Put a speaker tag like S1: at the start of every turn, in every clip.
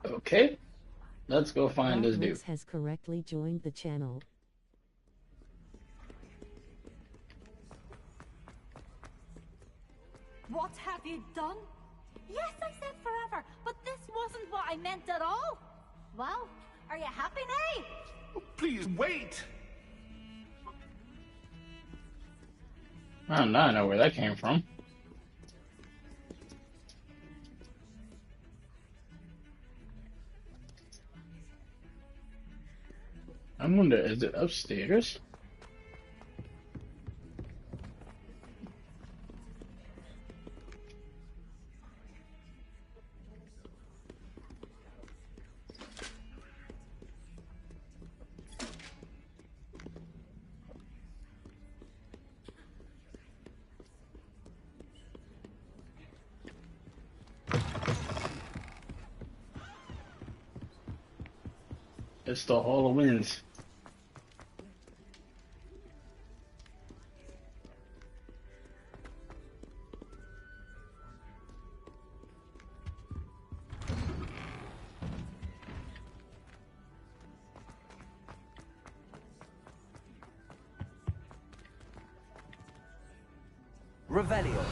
S1: Okay, let's go find this dude.
S2: Has correctly joined the channel.
S3: What have you done? Yes, I said forever, but this wasn't what I meant at all. Well, are you happy now?
S4: Oh, please wait.
S1: Oh, now I know where that came from. I wonder, is it upstairs? It's the Hall of Winds.
S5: Revelio.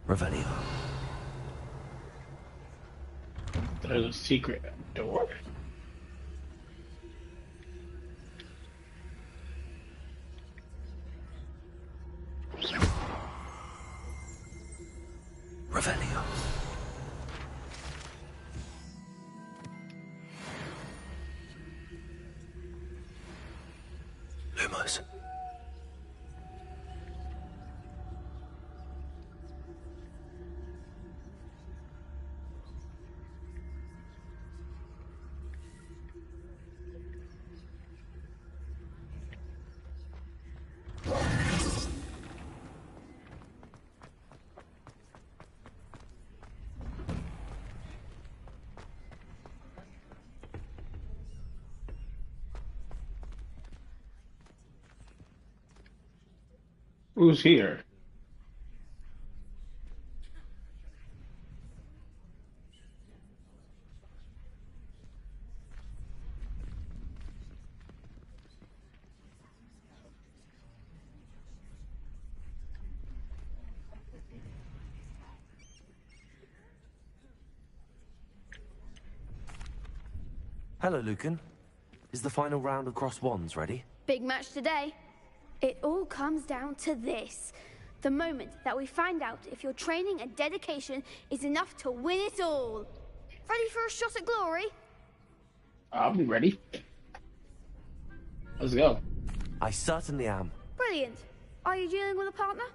S5: Revelio.
S1: There's a secret door.
S5: Revelio. Lumos.
S1: Who's here?
S5: Hello, Lucan. Is the final round of Cross Wands ready?
S6: Big match today. It all comes down to this. The moment that we find out if your training and dedication is enough to win it all. Ready for a shot at glory?
S1: I'll be ready. Let's go.
S5: I certainly am.
S6: Brilliant. Are you dealing with a partner?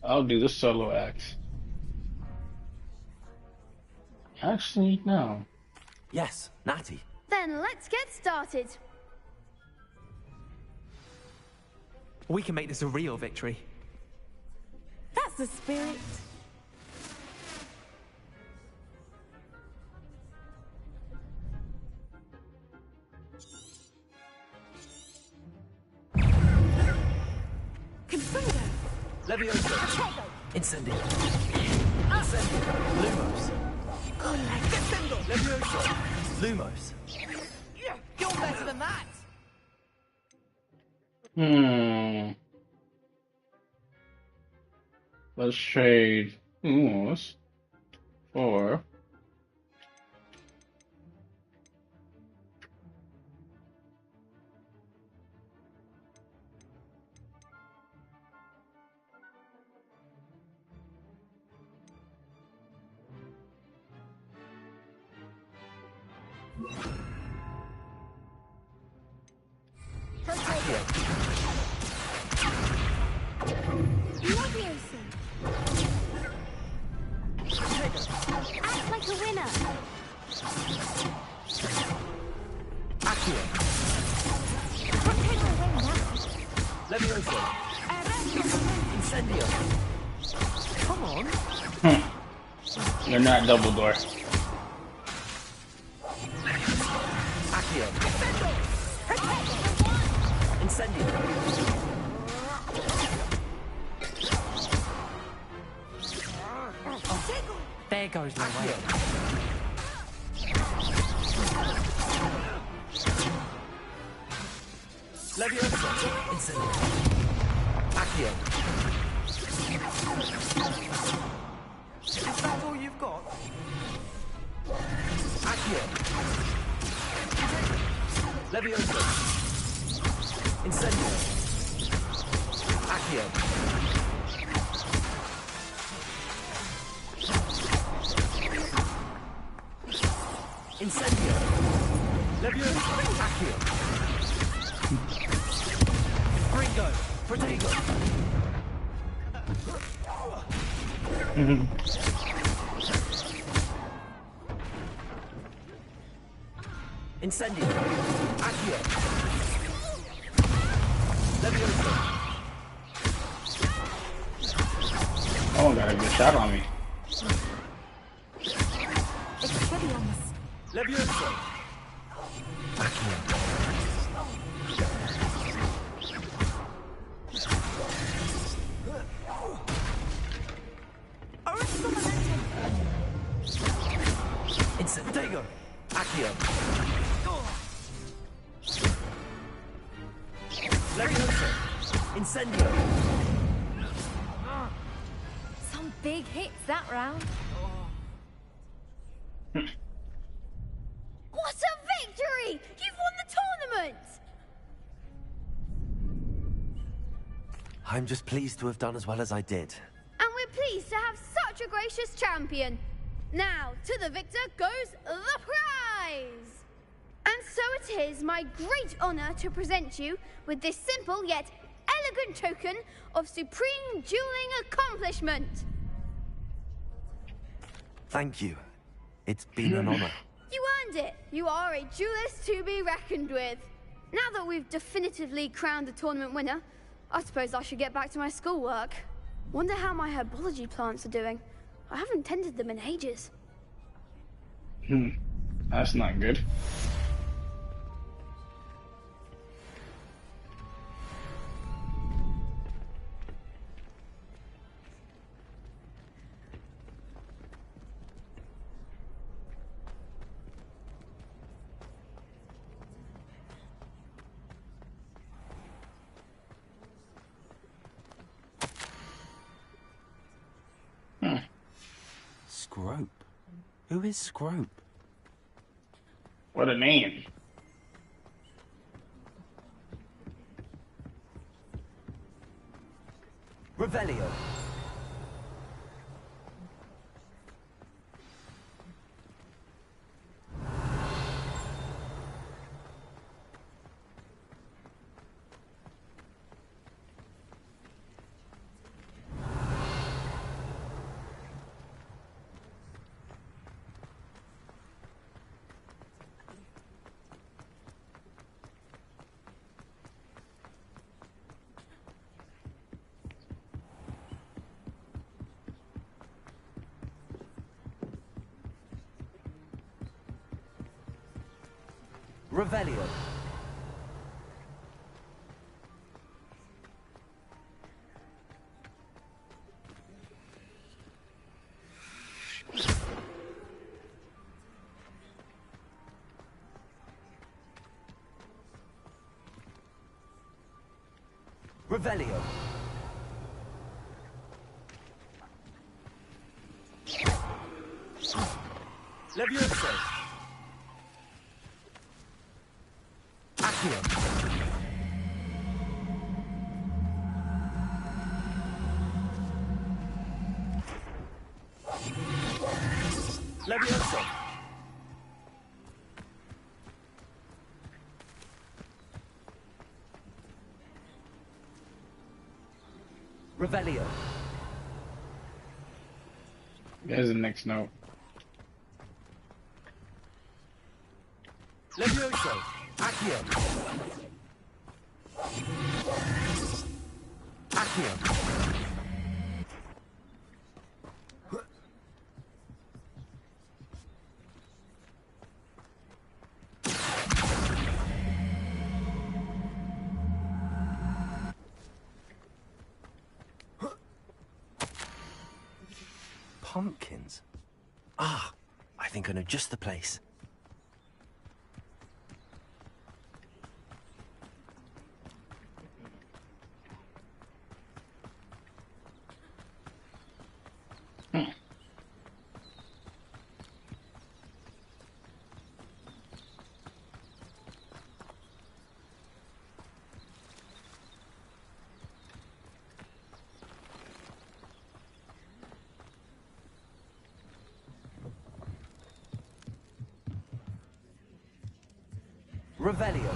S1: I'll do the solo act. Actually, no.
S5: Yes, Natty.
S6: Then let's get started.
S7: We can make this a real victory.
S3: That's the spirit. Confundo.
S5: Levioso. Incendio. Incendio. Lumos. Levioso. Lumos.
S3: You're better than that.
S1: Let's trade Lumos for
S6: Act like a winner.
S5: Levioso. Incendio.
S7: Come on.
S1: They're not Dumbledore.
S5: Accio. Incendio.
S7: There goes my way.
S5: Levioso. Incendio. Accio.
S7: Is that all you've got?
S5: Accio. Levioso. Incendio. Accio. Incendio. Levioso. Accio. Gringo. Protego. Incendio. Accio. Levioso.
S1: Oh, got a good shot on me.
S3: Expelliarmus.
S5: Levioso. Accio.
S3: Arresto momentum.
S5: Incentego. Accio. Levioso. Incendio.
S3: Some big hits that round.
S6: What a victory! You've won the tournament!
S5: I'm just pleased to have done as well as I did.
S6: And we're pleased to have such a gracious champion. Now, to the victor goes the prize! And so it is my great honor to present you with this simple yet elegant token of supreme dueling accomplishment.
S5: Thank you. It's been an honor.
S6: You earned it. You are a duelist to be reckoned with. Now that we've definitively crowned the tournament winner, I suppose I should get back to my schoolwork. Wonder how my herbology plants are doing. I haven't tended them in ages.
S1: That's not good.
S5: Scrope? Who is Scrope?
S1: What a name.
S5: Revelio. Revelio. Revelio. Levioso. Accio. Levioso. Revelio.
S1: There's the next note.
S5: Levioso. Accio. Here. Pumpkins. Ah, I think I know just the place. Revelio.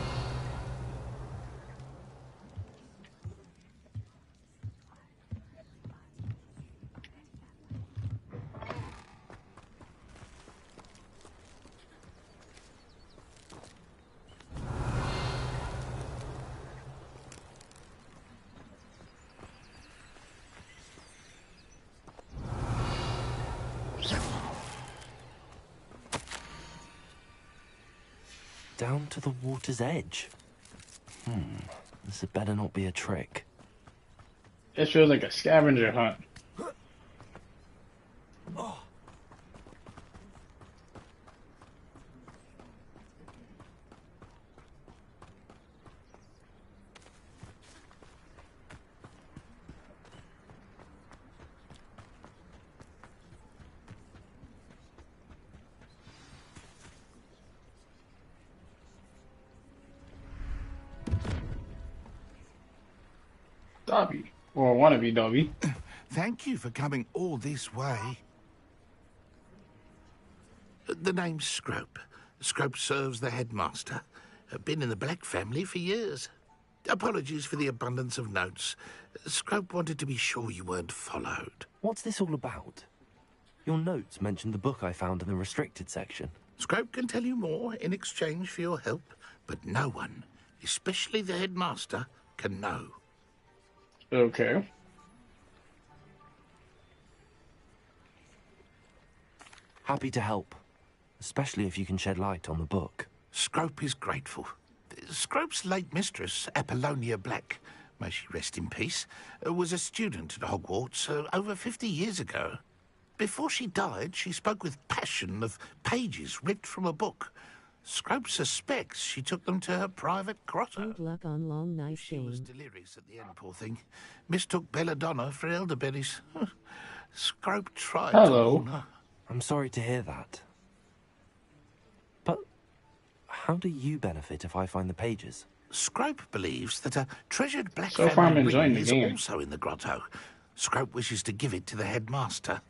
S5: Down to the water's edge. This had better not be a trick.
S1: This feels like a scavenger hunt. Dobby. Or wannabe Dobby.
S4: Thank you for coming all this way. The name's Scrope. Scrope serves the headmaster. Been in the Black family for years. Apologies for the abundance of notes. Scrope wanted to be sure you weren't followed.
S5: What's this all about? Your notes mentioned the book I found in the restricted section.
S4: Scrope can tell you more in exchange for your help, but no one, especially the headmaster, can know.
S1: Okay.
S5: Happy to help, especially if you can shed light on the book.
S4: Scrope is grateful. Scrope's late mistress, Apollonia Black, may she rest in peace, was a student at Hogwarts over 50 years ago. Before she died, she spoke with passion of pages ripped from a book. Scrope suspects she took them to her private grotto.
S2: Good luck on long, nice
S4: She was
S2: game.
S4: delirious at the end, poor thing. Mistook belladonna for elderberries. Scrope tried to
S1: Hello.
S4: warn her.
S5: I'm sorry to hear that. But how do you benefit if I find the pages?
S4: Scrope believes that a treasured Black
S1: So far, I'm
S4: family
S1: enjoying
S4: ring
S1: the
S4: is
S1: game.
S4: also in the grotto. Scrope wishes to give it to the headmaster.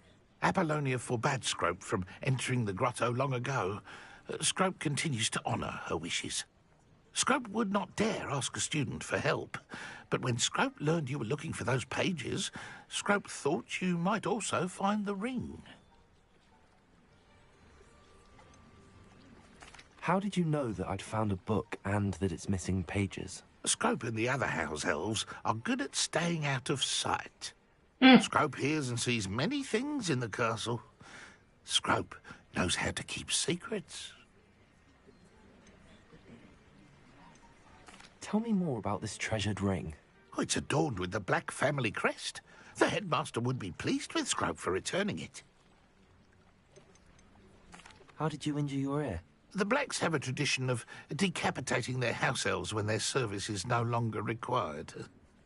S4: Apollonia forbade Scrope from entering the grotto long ago. Scrope continues to honour her wishes. Scrope would not dare ask a student for help, but when Scrope learned you were looking for those pages, Scrope thought you might also find the ring.
S5: How did you know that I'd found a book and that it's missing pages?
S4: Scrope and the other house elves are good at staying out of sight. Scrope hears and sees many things in the castle. Scrope knows how to keep secrets.
S5: Tell me more about this treasured ring.
S4: Oh, it's adorned with the Black family crest. The headmaster would be pleased with Scrope for returning it.
S5: How did you injure your ear?
S4: The Blacks have a tradition of decapitating their house elves when their service is no longer required.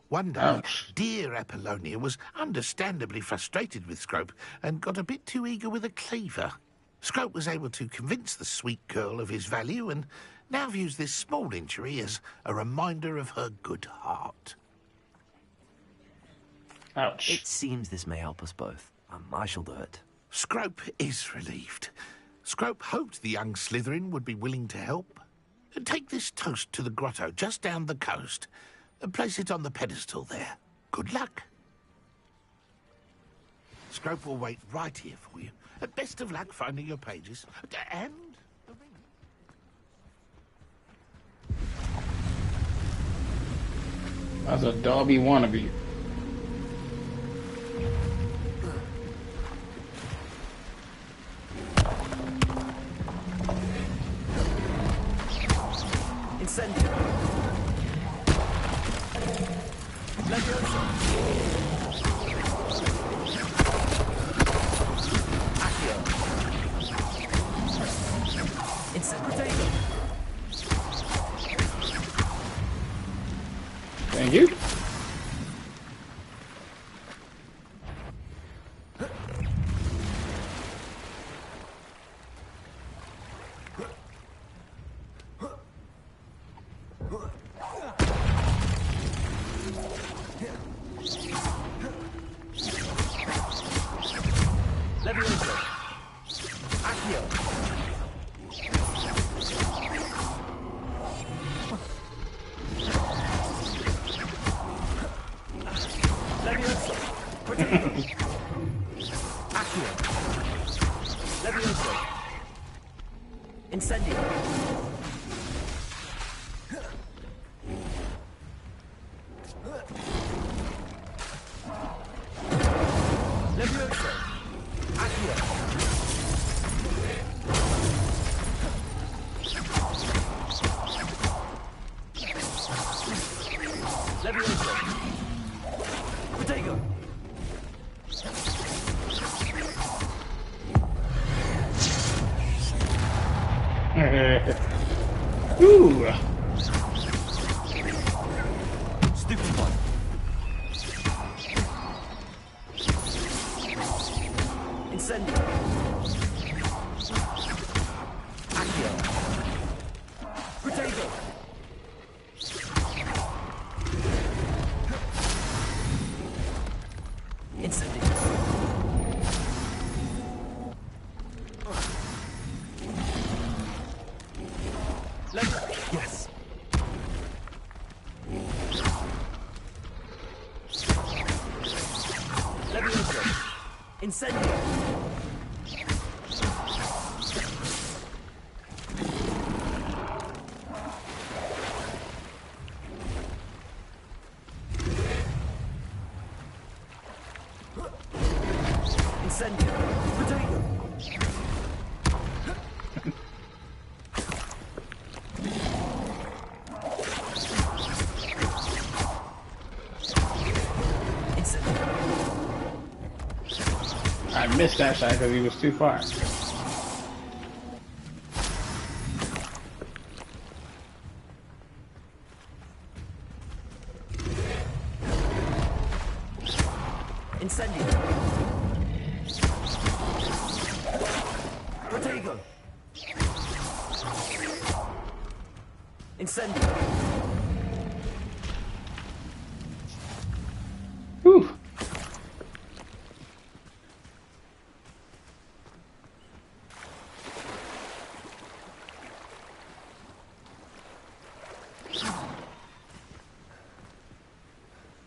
S4: One day,
S1: Ouch.
S4: dear Apollonia was understandably frustrated with Scrope and got a bit too eager with a cleaver. Scrope was able to convince the sweet girl of his value and now views this small injury as a reminder of her good heart.
S1: Ouch.
S5: It seems this may help us both. I shall do it.
S4: Scrope is relieved. Scrope hoped the young Slytherin would be willing to help. Take this toast to the grotto just down the coast and place it on the pedestal there. Good luck. Scrope will wait right here for you. Best of luck finding your pages. And the ring.
S1: That's a Dobby wannabe.
S5: Incendio. Levioso. Accio. Incendio.
S1: Thank you.
S5: Levioso. Accio. Levioso. Potato. Accio. Levioso. Incendio. Levioso. Accio. Levioso. Potato.
S1: Ooh.
S5: Stupefy. Incendio. Accio. Potato. Incendio. Yes. Levioso. Incendio. Incendio. Potato. Incendio.
S1: I missed that shot because he was too far.
S5: Incendio. Potato. Incendio.
S1: Whew.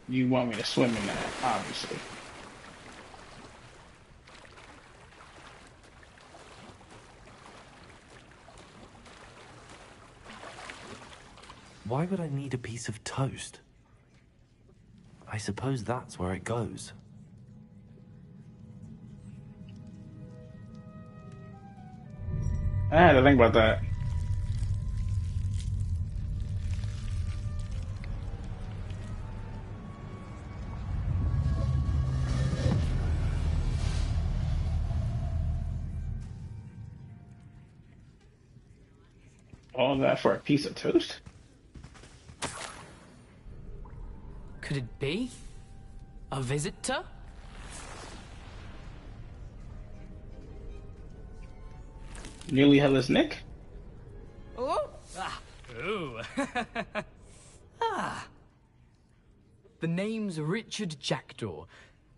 S1: You want me to swim in that, obviously.
S5: Why would I need a piece of toast? I suppose that's where it goes.
S1: I had to think about that. All that for a piece of toast?
S7: Could it be? A visitor?
S1: Nearly headless Nick?
S7: Oh! Ah. Ooh. Ah. The name's Richard Jackdaw.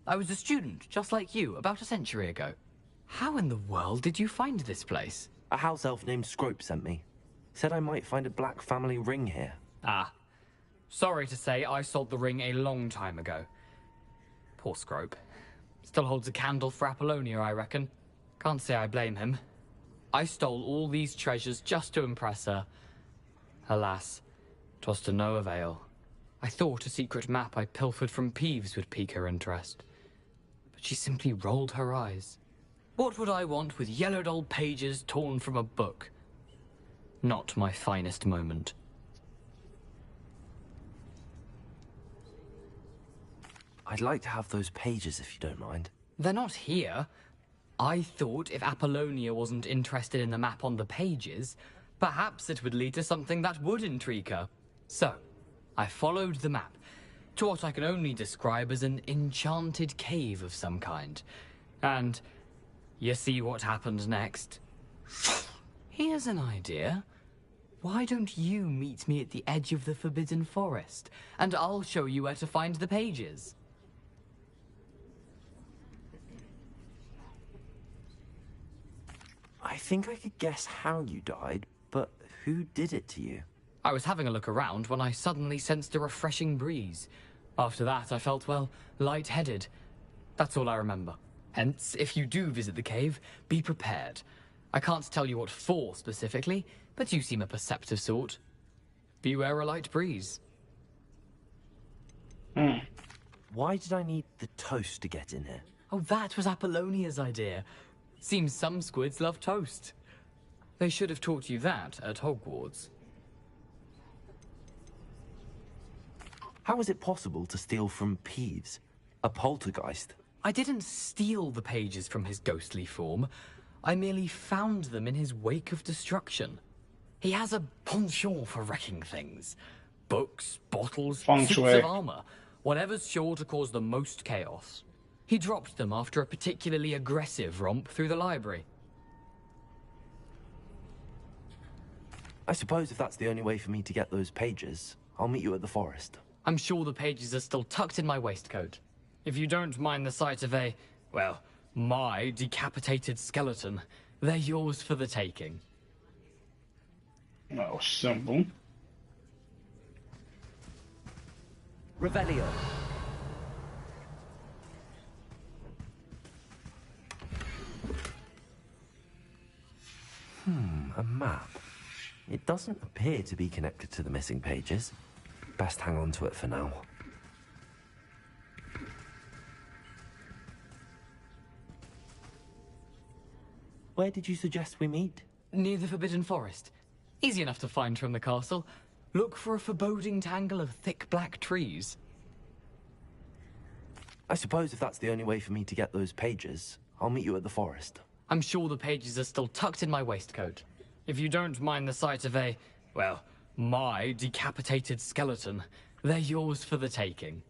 S7: I was a student, just like you, about a century ago. How in the world did you find this place?
S5: A house elf named Scrope sent me. Said I might find a black family ring here.
S7: Ah. Sorry to say, I sold the ring a long time ago. Poor Scrope. Still holds a candle for Apollonia, I reckon. Can't say I blame him. I stole all these treasures just to impress her. Alas, 'twas to no avail. I thought a secret map I pilfered from Peeves would pique her interest. But she simply rolled her eyes. What would I want with yellowed old pages torn from a book? Not my finest moment.
S5: I'd like to have those pages if you don't mind.
S7: They're not here. I thought if Apollonia wasn't interested in the map on the pages, perhaps it would lead to something that would intrigue her. So, I followed the map to what I can only describe as an enchanted cave of some kind. And you see what happened next? Here's an idea. Why don't you meet me at the edge of the Forbidden Forest, and I'll show you where to find the pages.
S5: I think I could guess how you died, but who did it to you?
S7: I was having a look around when I suddenly sensed a refreshing breeze. After that, I felt, well, lightheaded. That's all I remember. Hence, if you do visit the cave, be prepared. I can't tell you what for specifically, but you seem a perceptive sort. Beware a light breeze.
S5: Why did I need the toast to get in here?
S7: Oh, that was Apollonia's idea. Seems some squids love toast. They should have taught you that at Hogwarts.
S5: How is it possible to steal from Peeves, a poltergeist?
S7: I didn't steal the pages from his ghostly form. I merely found them in his wake of destruction. He has a penchant for wrecking things. Books, bottles, suits of armor. Whatever's sure to cause the most chaos. He dropped them after a particularly aggressive romp through the library.
S5: I suppose if that's the only way for me to get those pages, I'll meet you at the forest.
S7: I'm sure the pages are still tucked in my waistcoat. If you don't mind the sight of a, well, my decapitated skeleton, they're yours for the taking.
S1: Oh, simple.
S5: Revelio. A map. It doesn't appear to be connected to the missing pages. Best hang on to it for now. Where did you suggest we meet?
S7: Near the Forbidden Forest. Easy enough to find from the castle. Look for a foreboding tangle of thick black trees.
S5: I suppose if that's the only way for me to get those pages, I'll meet you at the forest.
S7: I'm sure the pages are still tucked in my waistcoat. If you don't mind the sight of a, well, my decapitated skeleton, they're yours for the taking.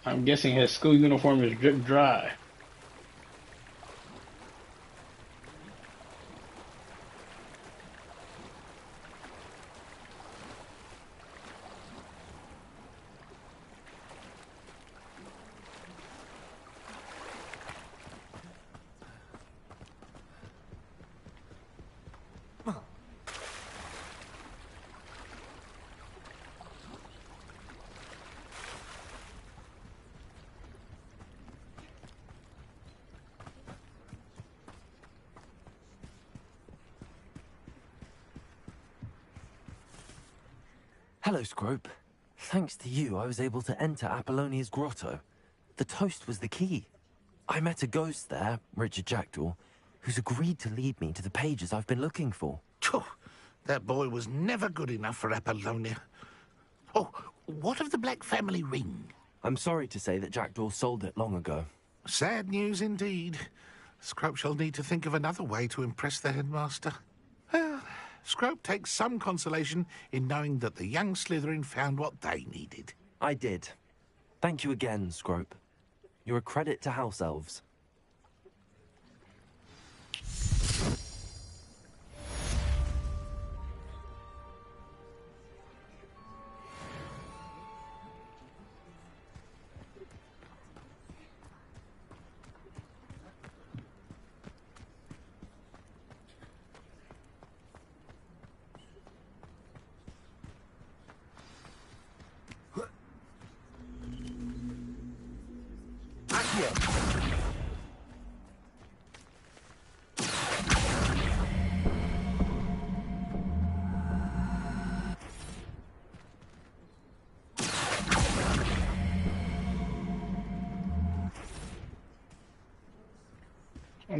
S1: I'm guessing his school uniform is drip dry.
S5: Hello, Scrope. Thanks to you, I was able to enter Apollonia's grotto. The toast was the key. I met a ghost there, Richard Jackdaw, who's agreed to lead me to the pages I've been looking for.
S4: Phew, that boy was never good enough for Apollonia. Oh, what of the Black family ring?
S5: I'm sorry to say that Jackdaw sold it long ago.
S4: Sad news indeed. Scrope shall need to think of another way to impress the headmaster. Well, Scrope takes some consolation in knowing that the young Slytherin found what they needed.
S5: I did. Thank you again, Scrope. You're a credit to House Elves.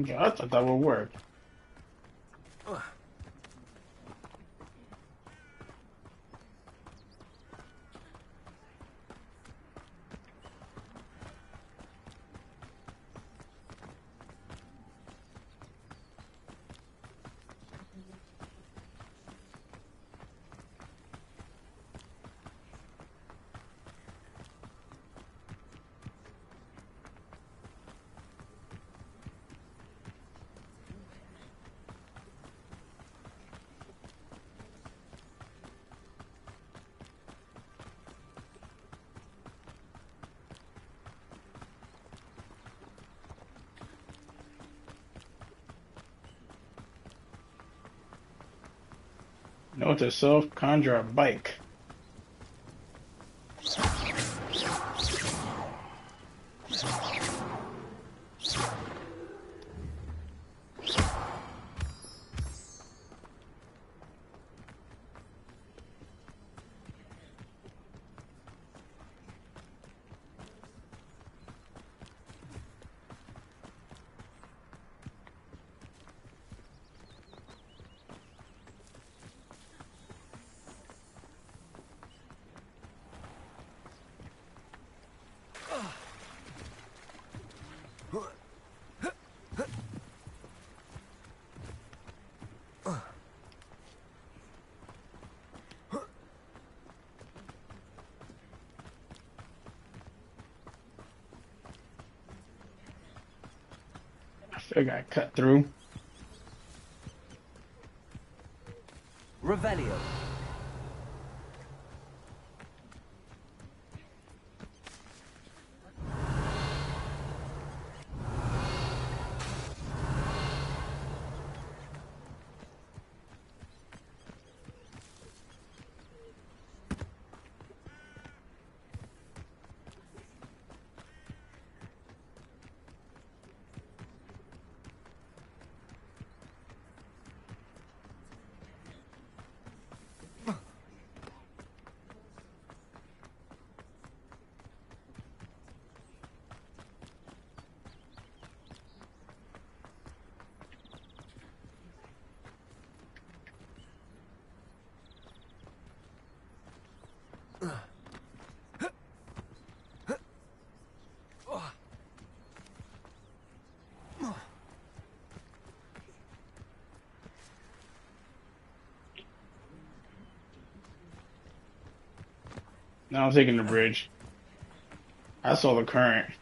S1: Okay, I thought that would work. Note to self, conjure a bike. I feel like I cut through.
S5: Revelio.
S1: Now I'm taking the bridge. I saw the current.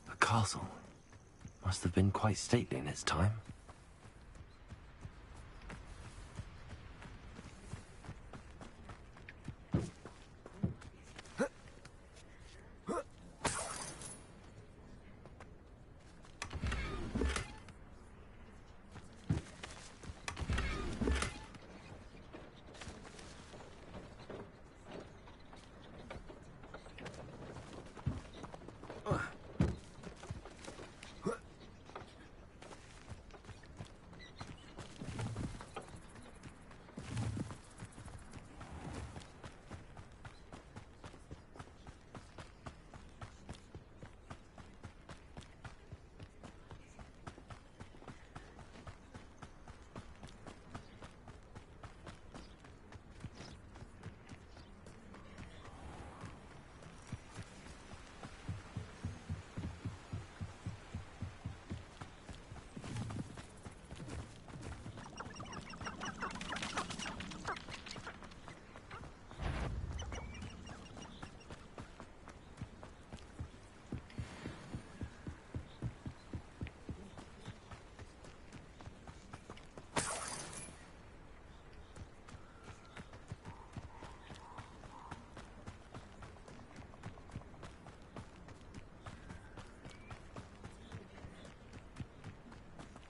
S5: The castle must have been quite stately in its time.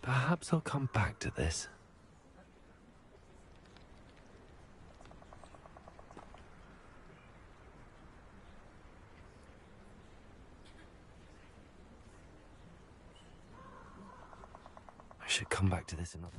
S5: Perhaps I'll come back to this. I should come back to this another.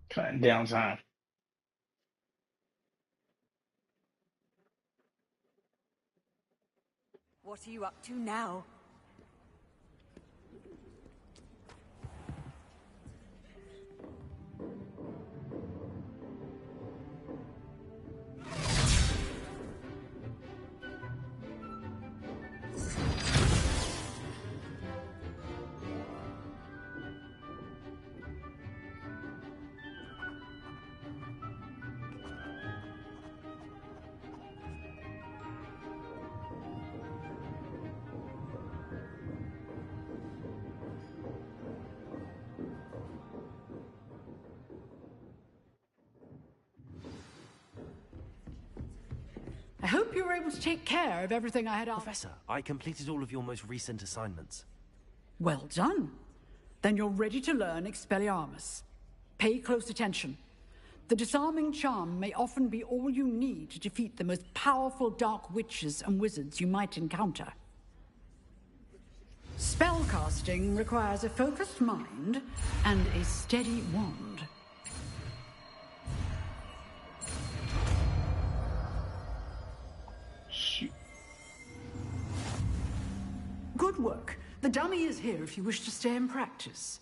S1: Cutting down time.
S8: What are you up to now?
S9: I hope you were able to take care of everything I had asked.
S5: Professor, I completed all of your most recent assignments.
S9: Well done. Then you're ready to learn Expelliarmus. Pay close attention. The disarming charm may often be all you need to defeat the most powerful dark witches and wizards you might encounter. Spellcasting requires a focused mind and a steady wand.
S1: Shoot.
S9: Good work. The dummy is here if you wish to stay and practice.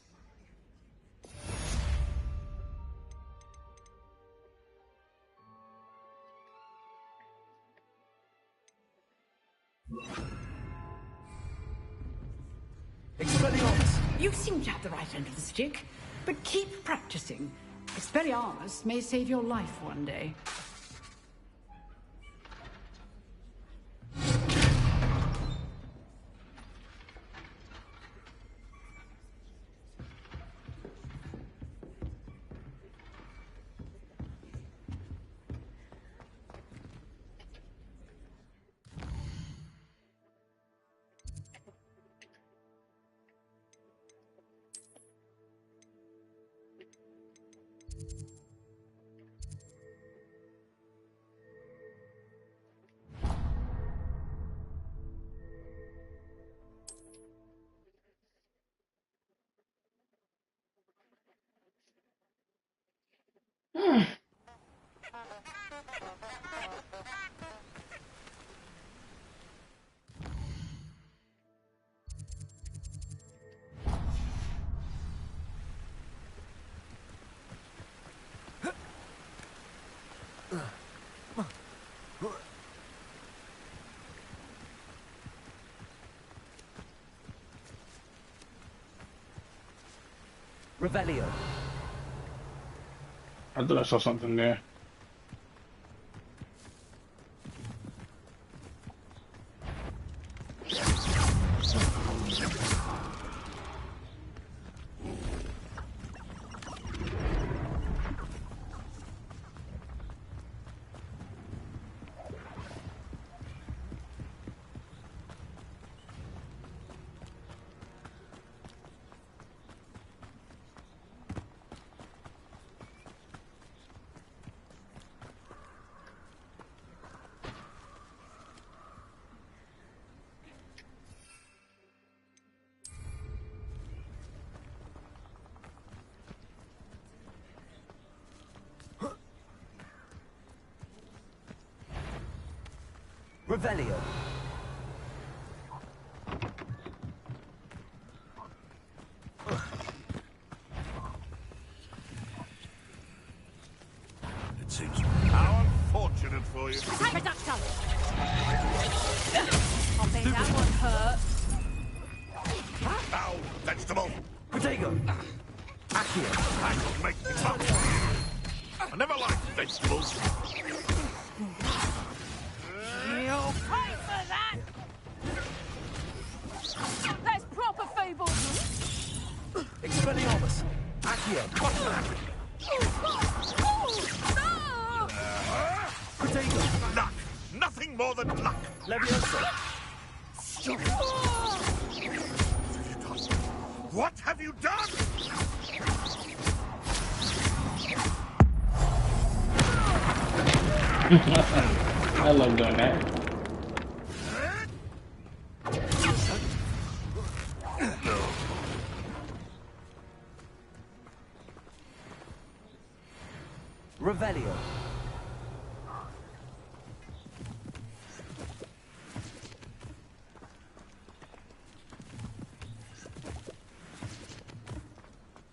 S5: Expelliarmus!
S9: You seem to have the right end of the stick, but keep practicing. Expelliarmus may save your life one day.
S5: Revelio.
S1: I thought I saw something there.
S5: Revelio.
S4: It seems how unfortunate for you.
S8: Pterodactyl! I'll bet that one hurt.
S4: Ow, vegetable!
S5: Potato. Accio.
S4: That will make me tough. I never liked vegetables.
S8: You'll pay for that! That's proper feeble.
S5: Expelliarmus. Accio. Potato.
S4: Luck! Nothing more than luck!
S5: Leviosa.
S4: What have you done?
S1: I love doing that.
S5: Revelio.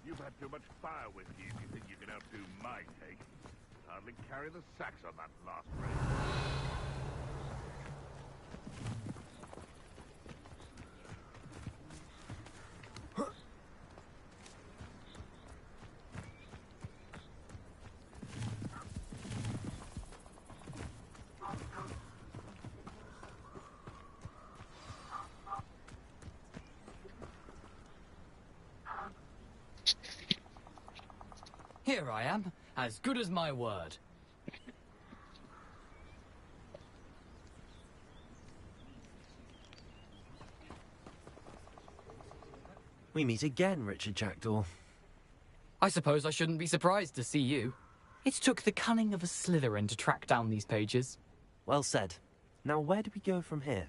S4: You've had too much fire with you if you think you can outdo my take. Hardly carry the sacks on that last race.
S7: Here I am, as good as my word.
S5: We meet again, Richard Jackdaw.
S7: I suppose I shouldn't be surprised to see you. It took the cunning of a Slytherin to track down these pages.
S5: Well said. Now where do we go from here?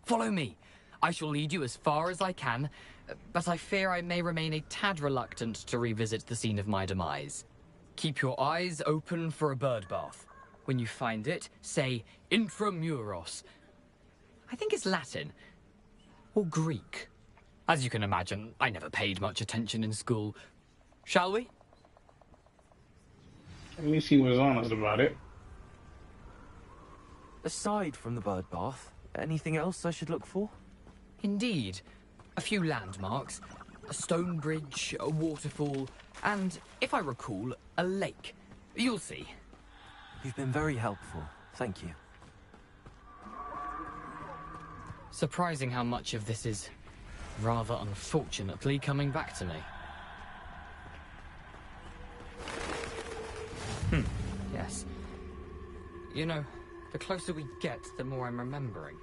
S7: Follow me. I shall lead you as far as I can, but I fear I may remain a tad reluctant to revisit the scene of my demise. Keep your eyes open for a bird bath. When you find it, say intramuros. I think it's Latin. Or Greek. As you can imagine, I never paid much attention in school. Shall we?
S1: At least he was honest about it.
S5: Aside from the bird bath, anything else I should look for?
S7: Indeed. A few landmarks, a stone bridge, a waterfall, and, if I recall, a lake. You'll see.
S5: You've been very helpful. Thank you.
S7: Surprising how much of this is, rather unfortunately, coming back to me. Yes. You know, the closer we get, the more I'm remembering.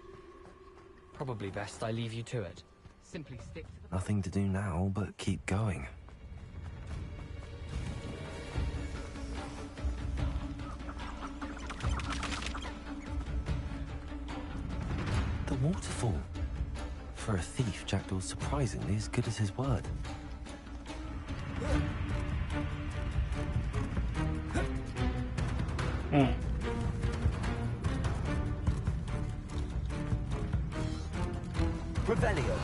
S7: Probably best I leave you to it. Simply stick to the...
S5: Nothing to do now but keep going. The waterfall. For a thief, Jackdaw's surprisingly as good as his word. Revelio.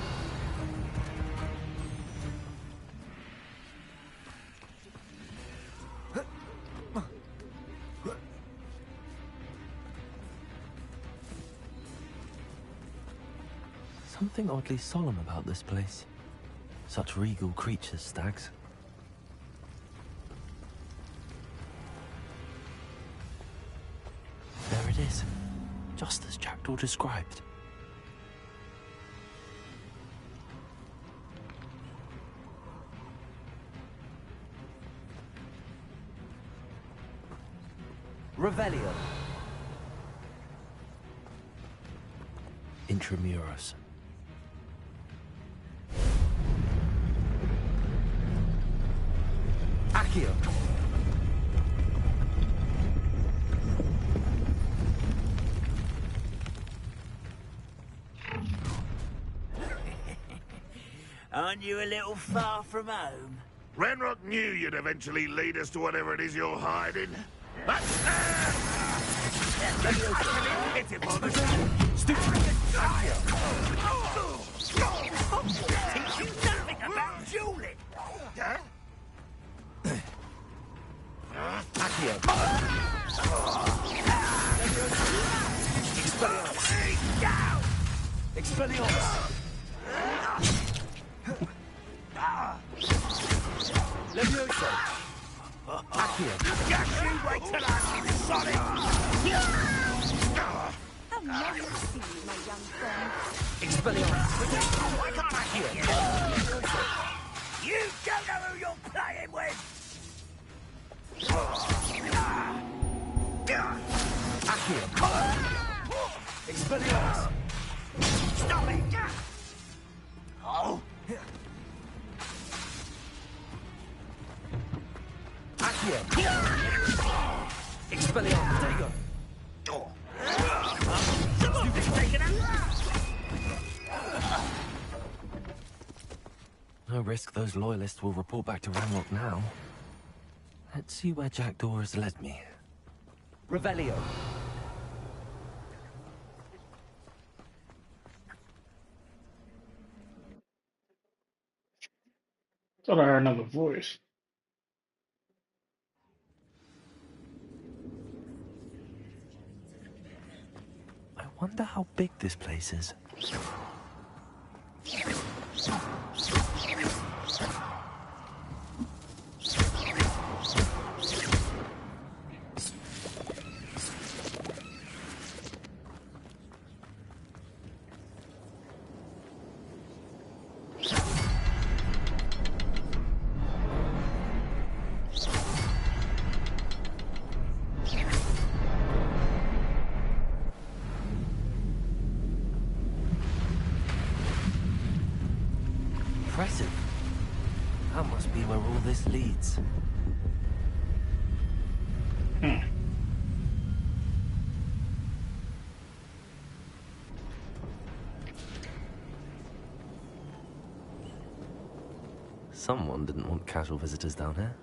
S5: Something oddly solemn about this place. Such regal creatures, stags. There it is, just as Jackdaw described. Revelio. Intramuros. Accio.
S10: Aren't you a little far from home?
S4: Renrock knew you'd eventually lead us to whatever it is you're hiding.
S10: Stupid. Teach you nothing about dueling. Huh?
S5: Accio. Expelliarmus. Levioso. Accio.
S10: Just you wait till I'm solid.
S8: How long you see, my young friend?
S5: Expelliarmus.
S10: Why can't I hear you? You don't know who you're playing with.
S5: Accio. Expelliarmus.
S10: Stop it! Oh.
S5: Accio. Expelliarmus. There you go.
S10: Stupid taking a
S5: No risk those loyalists will report back to Ranrock now. Let's see where Jackdaw has led me. Revelio.
S1: Thought I heard another voice.
S5: I wonder how big this place is. Impressive. That must be where all this leads. Someone didn't want casual visitors down here.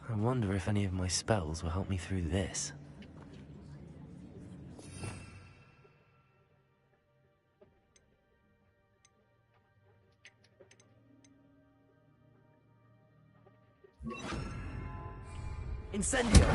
S5: I wonder if any of my spells will help me through this. Incendio!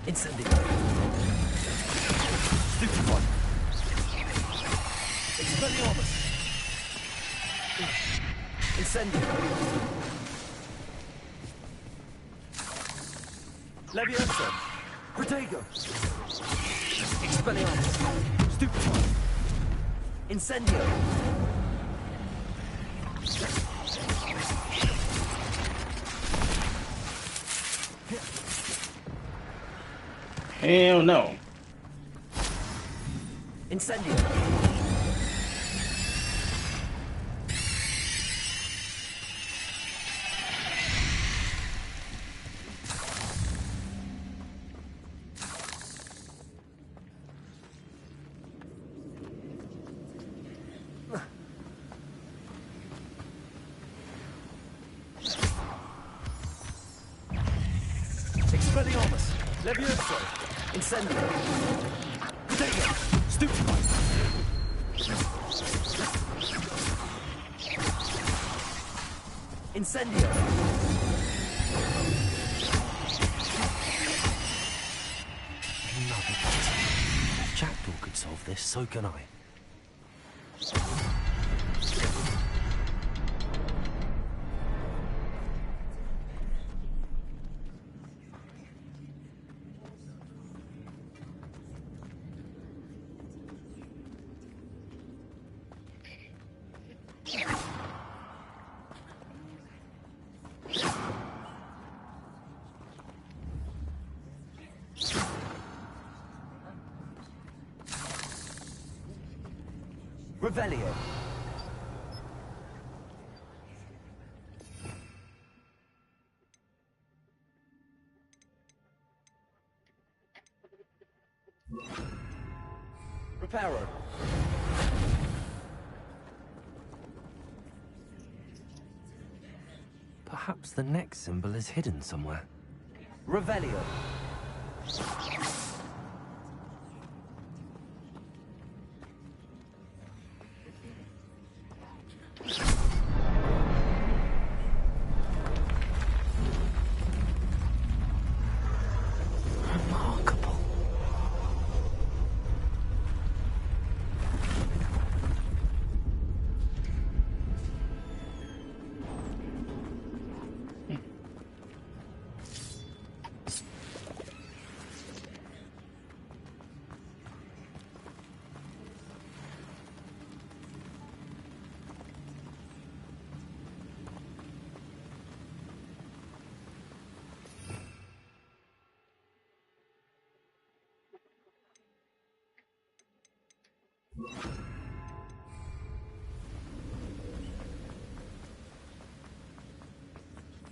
S5: Incendio. Stupid one. Expelliarmus. Incendio. Levioso. Protego. Expelliarmus. Stupid one. Incendio.
S1: Hell no.
S5: Incendio. Expelliarmus. Levioso. Incendio. Protego. Stupid one. Incendio. Another battle. If Jackdaw could solve this, so can I. Revelio. Reparo. Perhaps the next symbol is hidden somewhere. Revelio. Remarkable.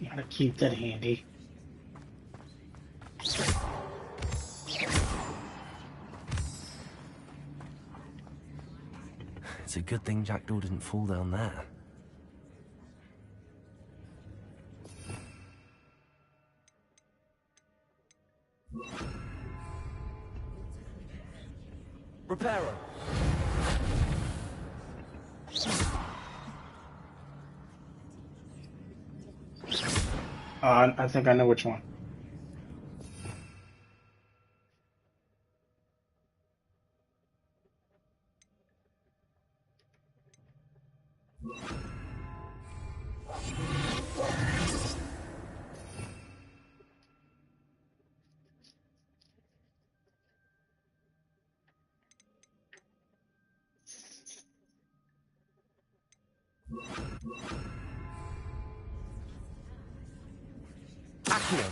S1: Gotta keep that handy.
S5: It's a good thing Jackdaw didn't fall down there. Reparo.
S1: I think I know which one.
S5: Accio.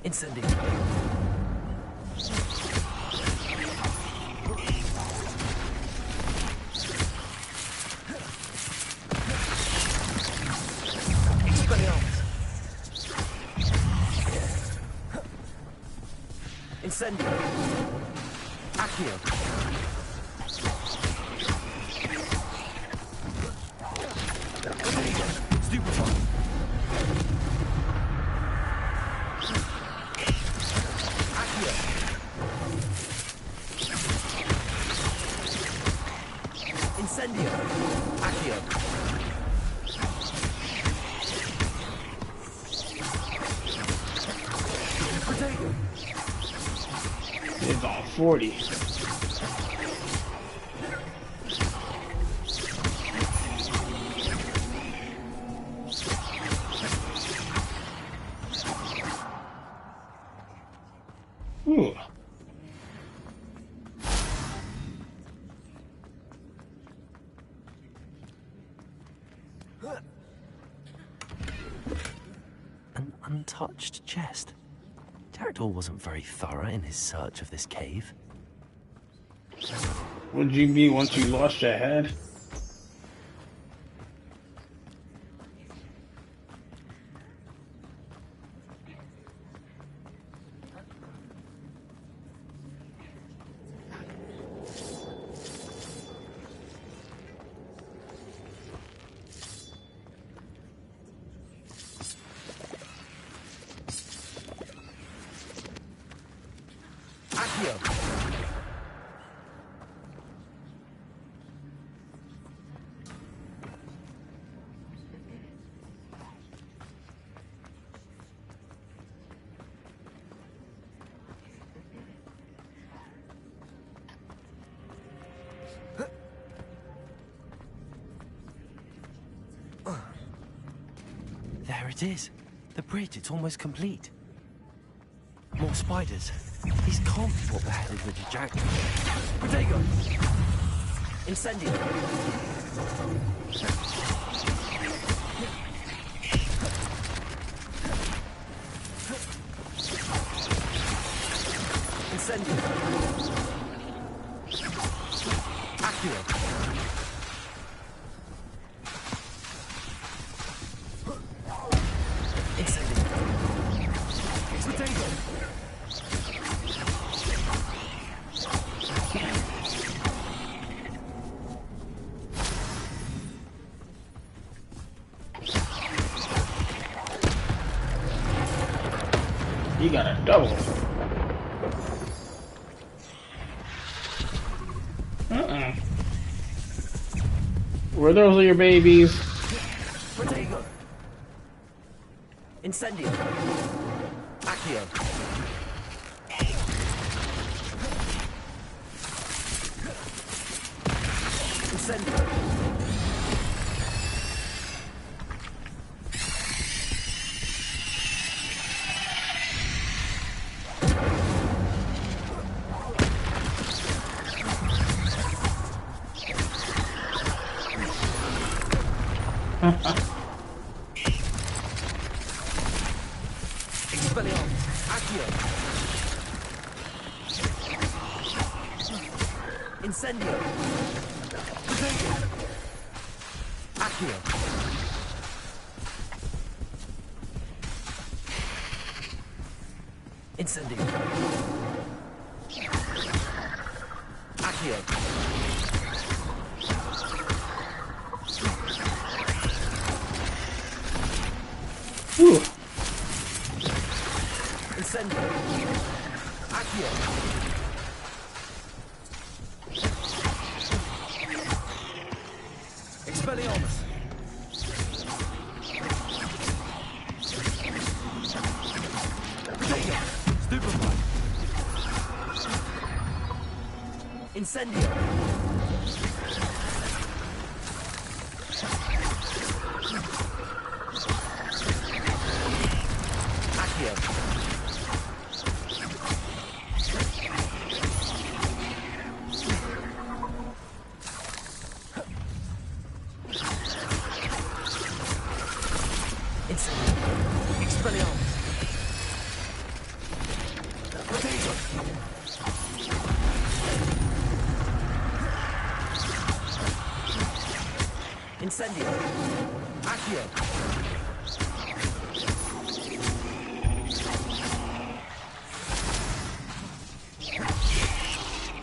S5: Incendio. Expelliarmus. Incendio. Accio. Stupefy. Incendio. Accio. Protego.
S1: It's on 40. Ooh.
S5: An untouched chest. Jackdaw wasn't very thorough in his search of this cave.
S1: What'd you be once you lost your head?
S5: Accio. it is. The bridge, it's almost complete. More spiders. These can't be what beheaded Richard Jackdaw. Protego! Incendio! Incendio! Accio! Incendio! Potato!
S1: You got a double. Were those your babies?
S5: Protego! Incendio! Accio! Incendio! Expelliarmus! Accio! Incendio! Potato! Accio! Incendio! Accio!
S1: Ooh.
S5: Incendio! Accio! Expelliarmus! Potato! Stupefy! Incendio! Accio! Expelliarmus! Potato! Incendio! Accio!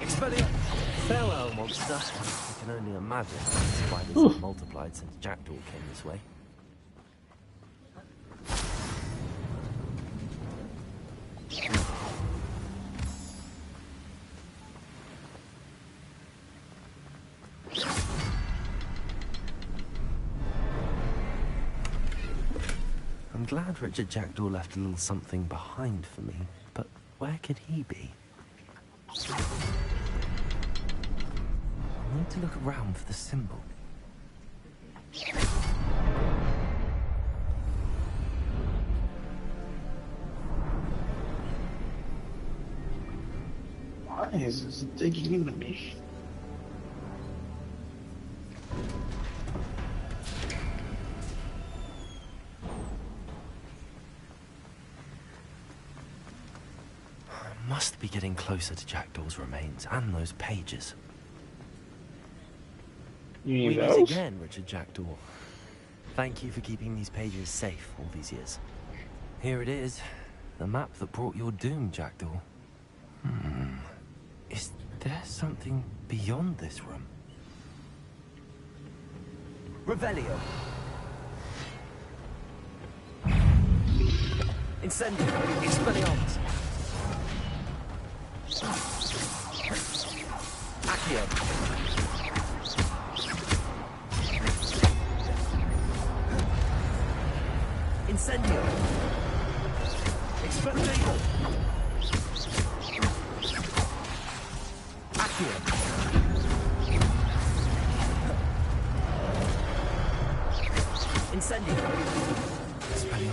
S5: Expelliarmus! Farewell, monster. I can only imagine how the spiders have multiplied since Jackdaw came this way. I'm glad Richard Jackdaw left a little something behind for me, but where could he be? I need to look around for the symbol.
S1: Why is this digging into me?
S5: Must be getting closer to Jackdaw's remains and those pages.
S1: You need
S5: We meet
S1: those?
S5: again, Richard Jackdaw. Thank you for keeping these pages safe all these years. Here it is, the map that brought your doom, Jackdaw. Is there something beyond this room? Revelio. Incendio. Expelliarmus. Accio. Incendio. Expelliarmus. Accio. Incendio. Expelliarmus.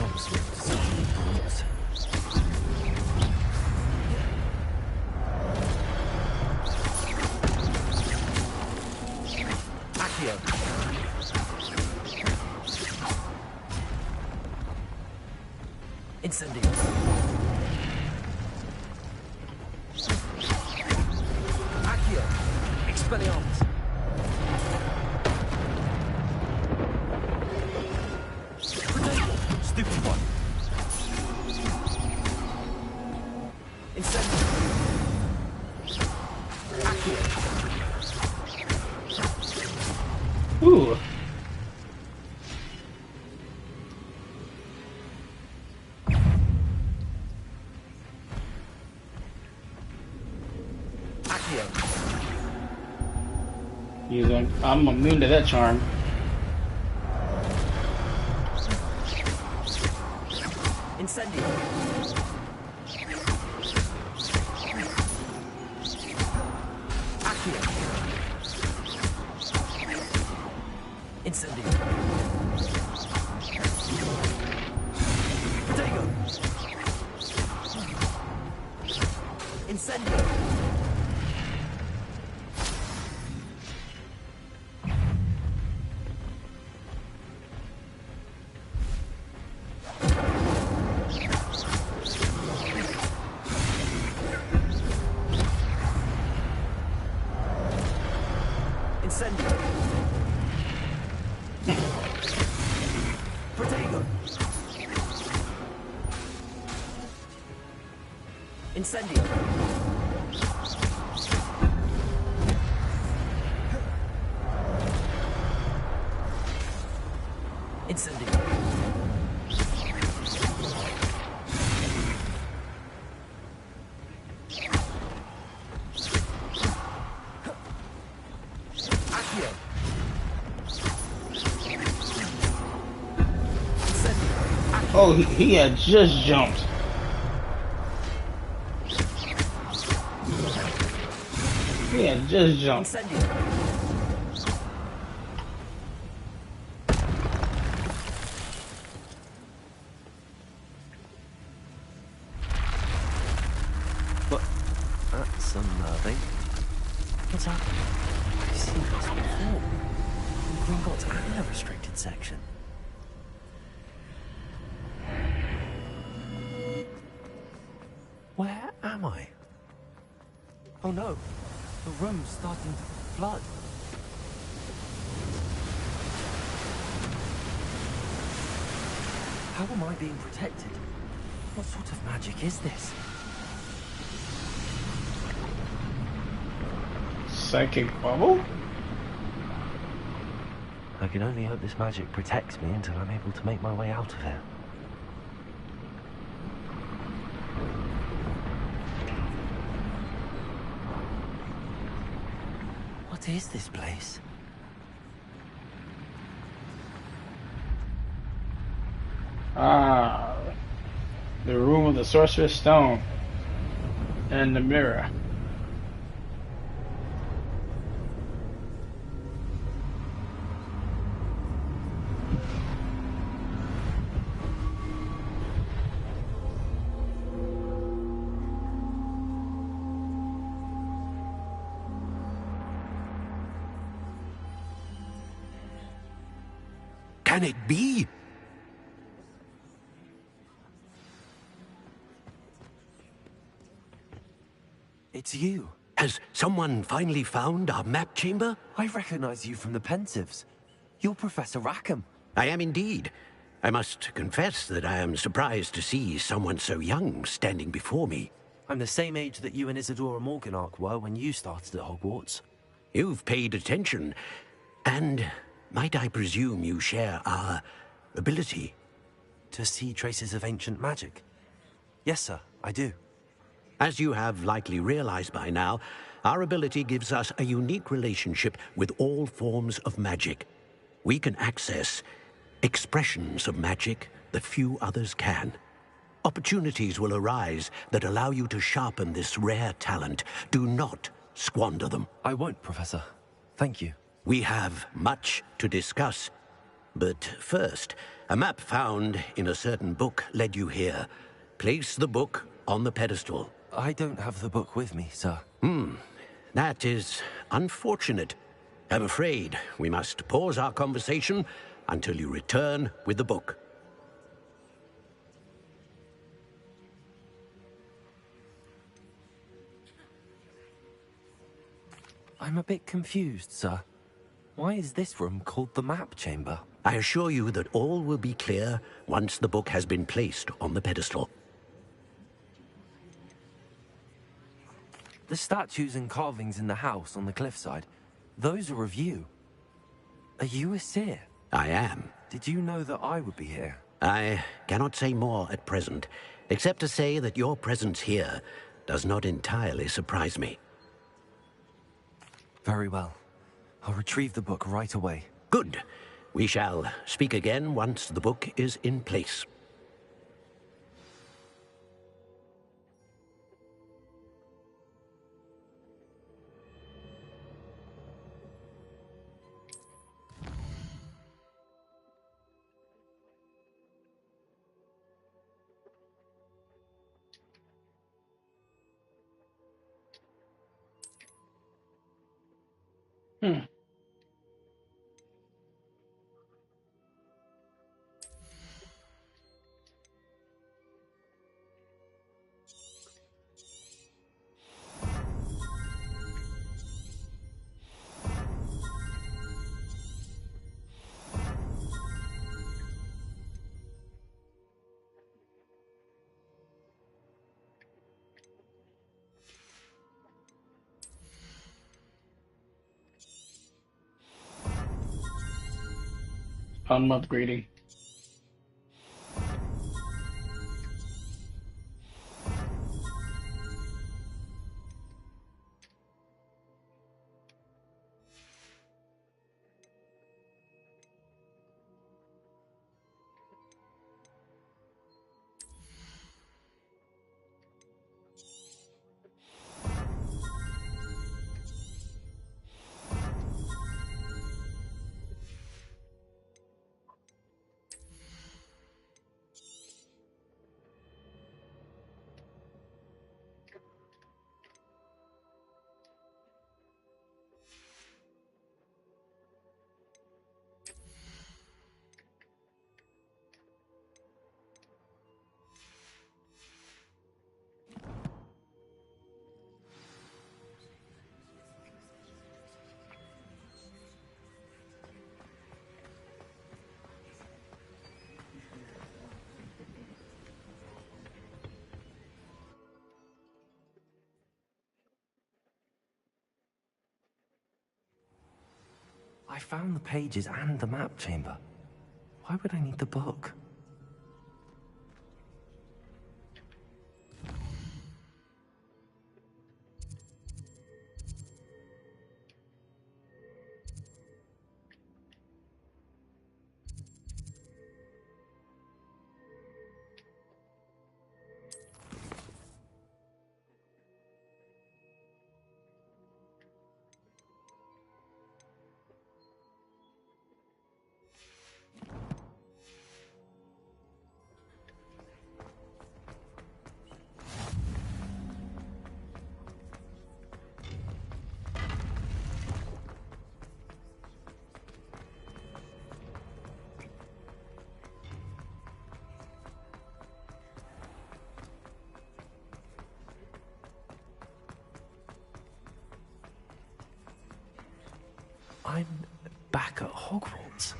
S1: Ooh. I'm immune to that charm.
S5: Incendio. Accio. Incendio. Protego. Incendio. Incendio. Protego. Incendio. Incendio. Accio.
S1: Oh, he had just jumped. He had just jumped.
S5: But that's unnerving. What's happening? I've seen this before. Gringotts and a restricted section. Where am I? Oh no, the room's starting to flood. How am I being protected? What sort of magic is this?
S1: Psychic bubble?
S5: I can only hope this magic protects me until I'm able to make my way out of here. What is this place?
S1: Ah, the room of the Sorcerer's Stone and the mirror.
S10: Can it be?
S5: It's you.
S10: Has someone finally found our map chamber?
S5: I recognize you from the Pensives. You're Professor Rackham.
S10: I am indeed. I must confess that I am surprised to see someone so young standing before me.
S5: I'm the same age that you and Isadora Morganach were when you started at Hogwarts.
S10: You've paid attention, and might I presume you share our ability?
S5: To see traces of ancient magic? Yes, sir, I do.
S10: As you have likely realized by now, our ability gives us a unique relationship with all forms of magic. We can access expressions of magic that few others can. Opportunities will arise that allow you to sharpen this rare talent. Do not squander them.
S5: I won't, Professor. Thank you.
S10: We have much to discuss. But first, a map found in a certain book led you here. Place the book on the pedestal.
S5: I don't have the book with me, sir.
S10: That is unfortunate. I'm afraid we must pause our conversation until you return with the book.
S5: I'm a bit confused, sir. Why is this room called the map chamber?
S10: I assure you that all will be clear once the book has been placed on the pedestal.
S5: The statues and carvings in the house on the cliffside, those are of you. Are you a seer?
S10: I am.
S5: Did you know that I would be here?
S10: I cannot say more at present, except to say that your presence here does not entirely surprise me.
S5: Very well. I'll retrieve the book right away.
S10: Good. We shall speak again once the book is in place.
S1: Hmm. I'm upgrading.
S5: I found the pages and the map chamber. Why would I need the book? I'm back at Hogwarts.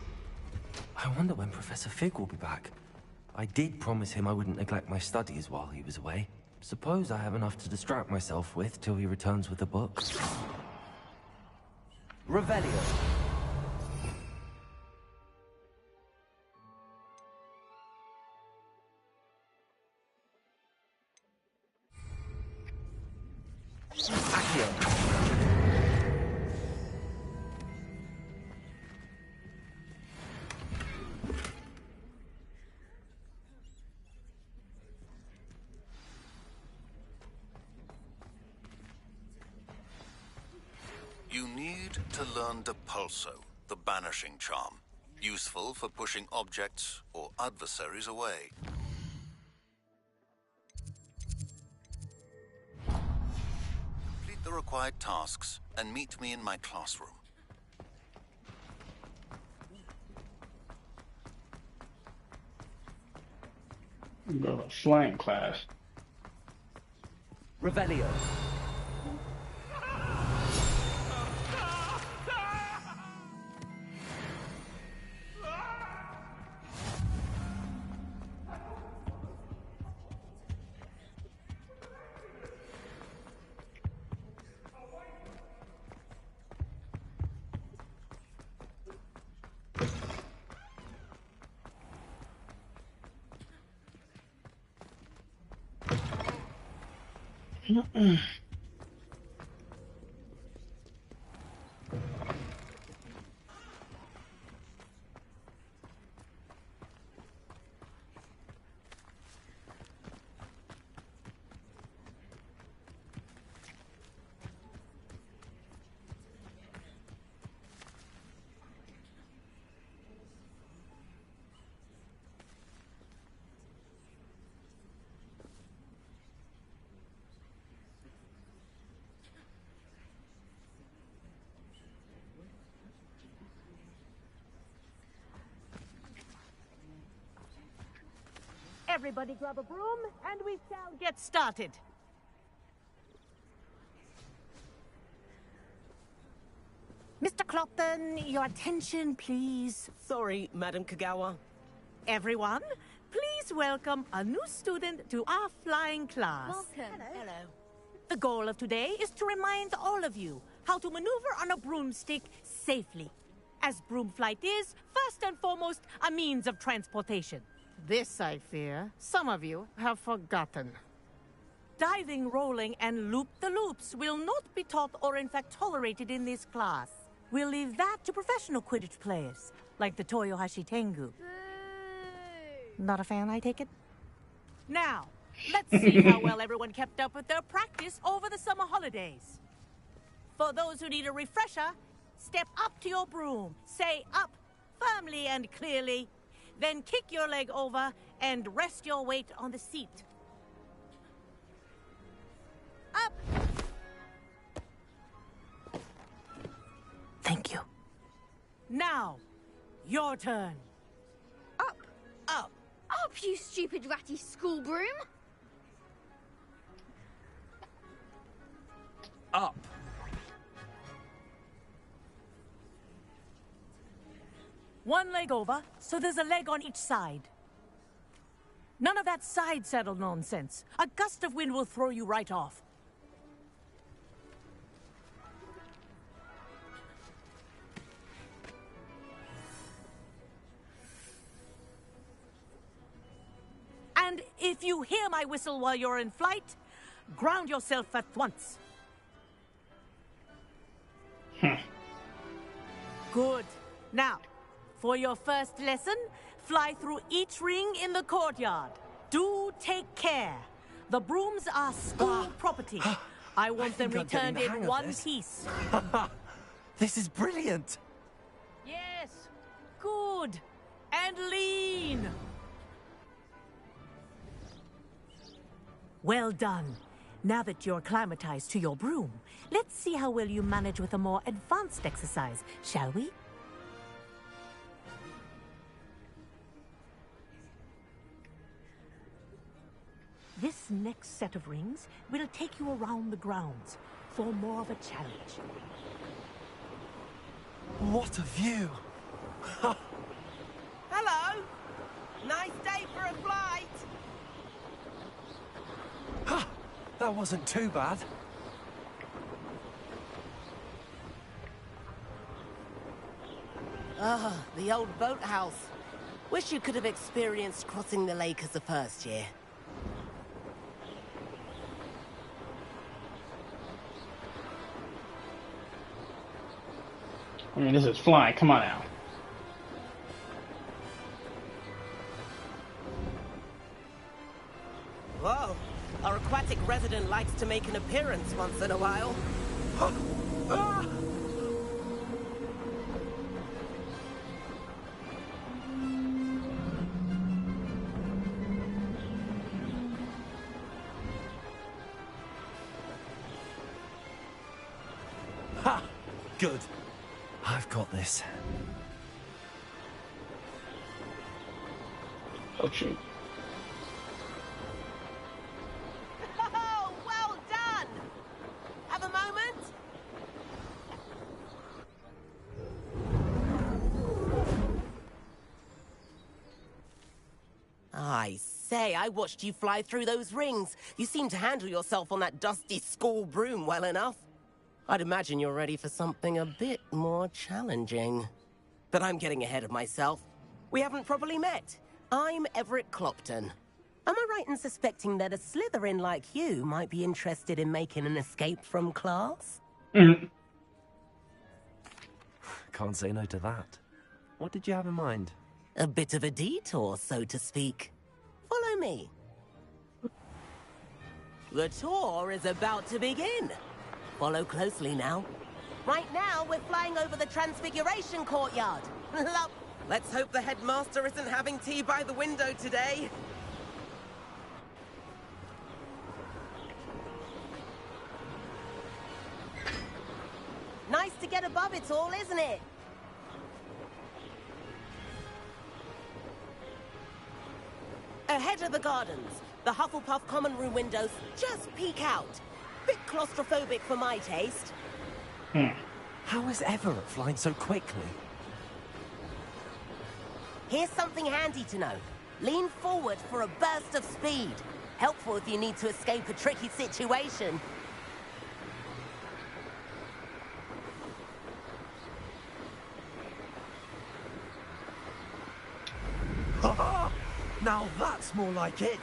S5: I wonder when Professor Fig will be back. I did promise him I wouldn't neglect my studies while he was away. Suppose I have enough to distract myself with till he returns with the book. Revelio. Accio.
S11: You need to learn Depulso, the banishing charm. Useful for pushing objects or adversaries away. Complete the required tasks and meet me in my classroom.
S1: Go to flying class.
S5: Revelio.
S8: Everybody grab a broom, and we shall get started. Mr. Clopton, your attention, please.
S12: Sorry, Madam Kagawa.
S8: Everyone, please welcome a new student to our flying class.
S6: Welcome.
S12: Hello.
S8: The goal of today is to remind all of you how to maneuver on a broomstick safely, as broom flight is, first and foremost, a means of transportation. This, I fear, some of you have forgotten. Diving, rolling, and loop-the-loops will not be taught or in fact tolerated in this class. We'll leave that to professional Quidditch players, like the Toyohashi Tengu. Not a fan, I take it? Now, let's see how well everyone kept up with their practice over the summer holidays. For those who need a refresher, step up to your broom, say up firmly and clearly, then kick your leg over and rest your weight on the seat. Up! Thank you. Now, your turn.
S6: Up.
S12: Up.
S6: Up, you stupid ratty school broom.
S5: Up.
S8: One leg over, so there's a leg on each side. None of that side saddle nonsense. A gust of wind will throw you right off. And if you hear my whistle while you're in flight, ground yourself at once. Good. Now, for your first lesson, fly through each ring in the courtyard. Do take care. The brooms are school property. I want them returned in one piece.
S5: This is brilliant.
S8: Yes. Good. And lean. Well done. Now that you're acclimatized to your broom, let's see how well you manage with a more advanced exercise, shall we? This next set of rings will take you around the grounds for more of a challenge.
S5: What a view.
S12: Hello. Nice day for a flight.
S5: That wasn't too bad.
S12: Ah, the old boathouse. Wish you could have experienced crossing the lake as a first year.
S1: I mean, this is flying. Come on now.
S12: Whoa. Our aquatic resident likes to make an appearance once in a while.
S5: Ha! Good. I've got this.
S1: Oh, shoot.
S12: Oh, well done! Have a moment? I say, I watched you fly through those rings. You seem to handle yourself on that dusty school broom well enough. I'd imagine you're ready for something a bit more challenging. But I'm getting ahead of myself. We haven't properly met. I'm Everett Clopton. Am I right in suspecting that a Slytherin like you might be interested in making an escape from class?
S1: Mhm.
S5: Can't say no to that. What did you have in mind?
S12: A bit of a detour, so to speak. Follow me. The tour is about to begin. Follow closely now. Right now, we're flying over the Transfiguration Courtyard. Love. Let's hope the headmaster isn't having tea by the window today. Nice to get above it all, isn't it? Ahead of the gardens, the Hufflepuff common room windows just peek out. Bit claustrophobic for my taste.
S5: How is Everett flying so quickly?
S12: Here's something handy to know. Lean forward for a burst of speed. Helpful if you need to escape a tricky situation.
S5: Now that's more like it.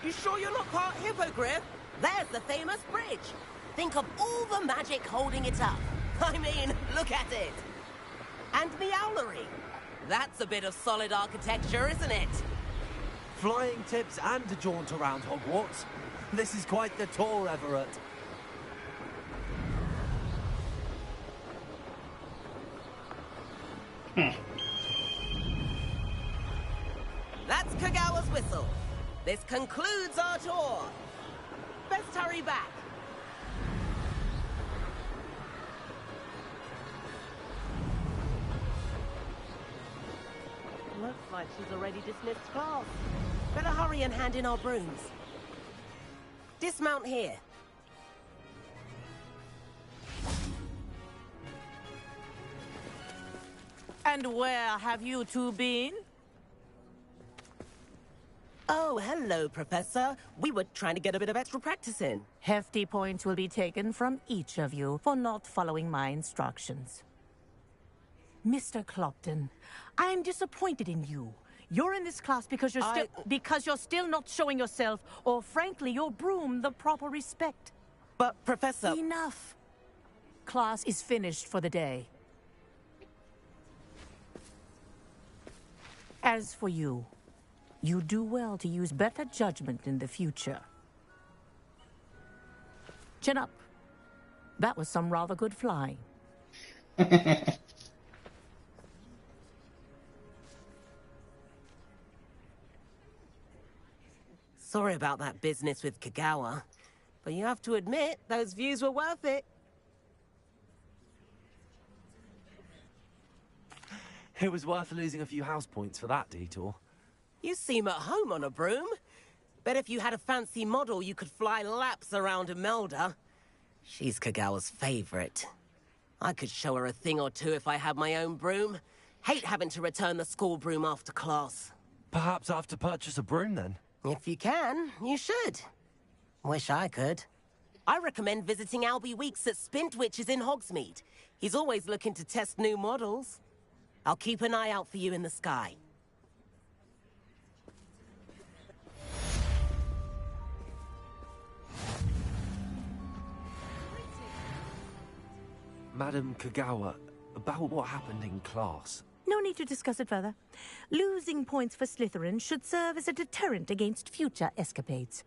S12: You sure you're not part hippogriff? There's the famous bridge. Think of all the magic holding it up. I mean, look at it. And Meowlery. That's a bit of solid architecture, isn't it?
S5: Flying tips and a jaunt around Hogwarts. This is quite the tour, Everett.
S12: That's Kagawa's whistle. This concludes our tour. Best hurry back. Looks like she's already dismissed class. Better hurry and hand in our brooms. Dismount here.
S8: And where have you two been?
S12: Oh, hello, Professor. We were trying to get a bit of extra practice in.
S8: Hefty points will be taken from each of you for not following my instructions. Mr. Clopton, I am disappointed in you. You're in this class because you're still not showing yourself, or frankly, your broom the proper respect.
S12: But, Professor...
S8: Enough. Class is finished for the day. As for you, you do well to use better judgment in the future. Chin up. That was some rather good flying.
S12: Sorry about that business with Kagawa, but you have to admit, those views were worth it.
S5: It was worth losing a few house points for that detour.
S12: You seem at home on a broom. Bet if you had a fancy model, you could fly laps around Imelda. She's Kagawa's favorite. I could show her a thing or two if I had my own broom. Hate having to return the school broom after class.
S5: Perhaps I have to purchase a broom then?
S12: If you can, you should. Wish I could. I recommend visiting Albie Weeks at Spintwitches in Hogsmeade. He's always looking to test new models. I'll keep an eye out for you in the sky.
S5: Madam Kagawa, about what happened in class.
S8: No need to discuss it further. Losing points for Slytherin should serve as a deterrent against future escapades.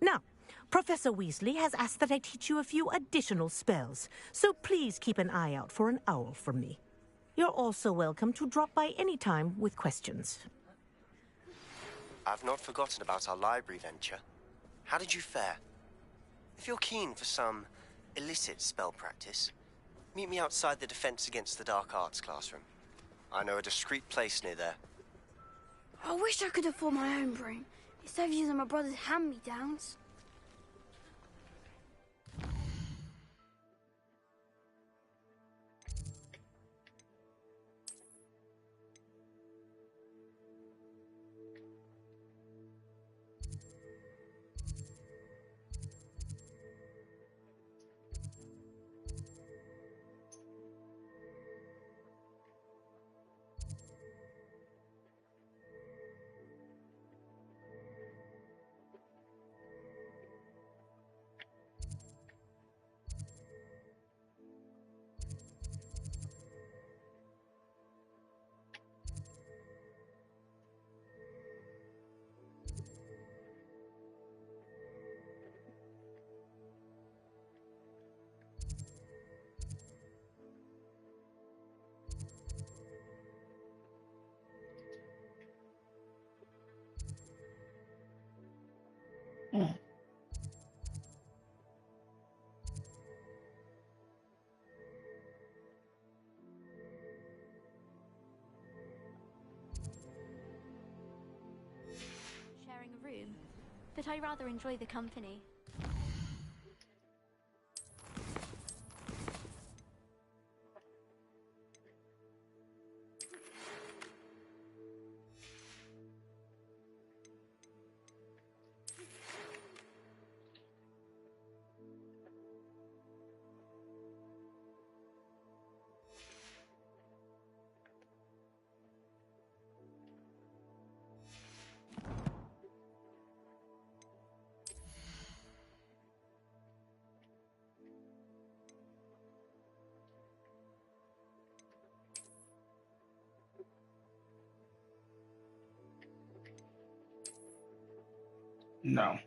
S8: Now, Professor Weasley has asked that I teach you a few additional spells, so please keep an eye out for an owl from me. You're also welcome to drop by any time with questions.
S13: I've not forgotten about our library venture. How did you fare? If you're keen for some illicit spell practice, meet me outside the Defense Against the Dark Arts classroom. I know a discreet place near there.
S14: I wish I could afford my own broom, instead of using my brother's hand-me-downs.
S3: but I rather enjoy the company.
S1: No.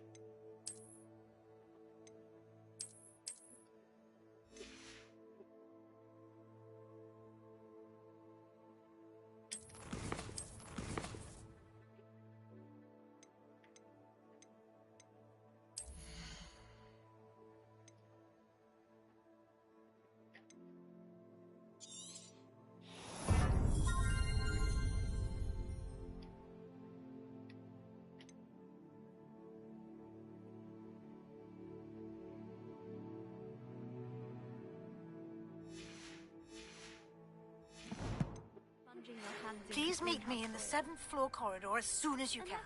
S15: Please meet me in the 7th floor corridor as soon as you can.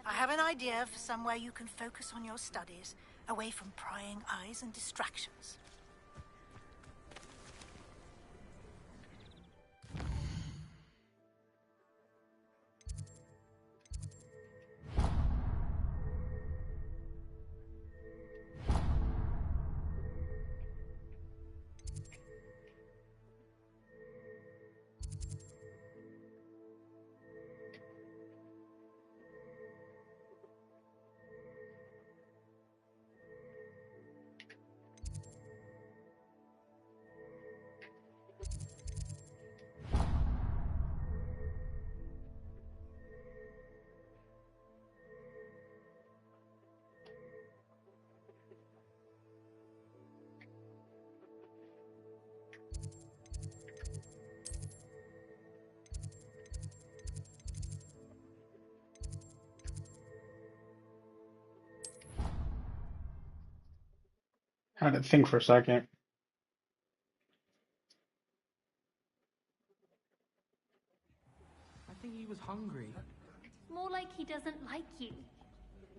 S15: I have an idea for somewhere you can focus on your studies, away from prying eyes and distractions. I had to think for a second.
S16: I think he was hungry.
S3: More like he doesn't like you.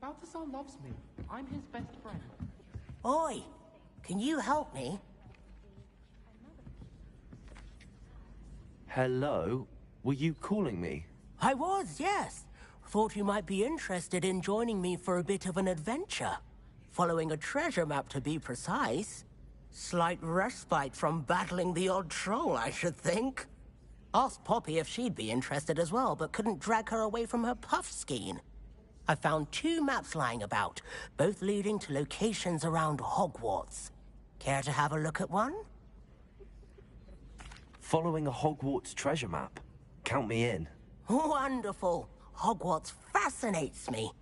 S16: Balthasar loves me. I'm his best friend.
S12: Oi, can you help me?
S5: Hello? Were you calling me?
S12: I was, yes. Thought you might be interested in joining me for a bit of an adventure. Following a treasure map, to be precise. Slight respite from battling the odd troll, I should think. Asked Poppy if she'd be interested as well, but couldn't drag her away from her puff skein. I found 2 maps lying about, both leading to locations around Hogwarts. Care to have a look at one?
S5: Following a Hogwarts treasure map. Count me in.
S12: Wonderful. Hogwarts fascinates me.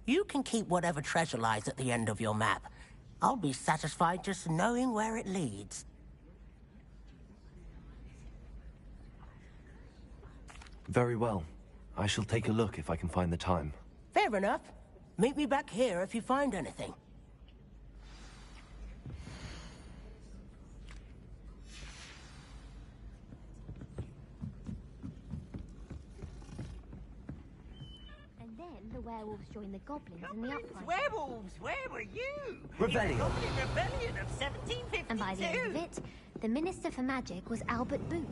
S12: You can keep whatever treasure lies at the end of your map. I'll be satisfied just knowing where it leads.
S5: Very well. I shall take a look if I can find the time.
S12: Fair enough. Meet me back here if you find anything.
S3: And then the werewolves joined the goblins in the uprising.
S17: Werewolves, where were you?
S5: Rebellion.
S17: In the Goblin Rebellion of 1752.
S3: And by the end of it, the Minister for Magic was Albert Boot.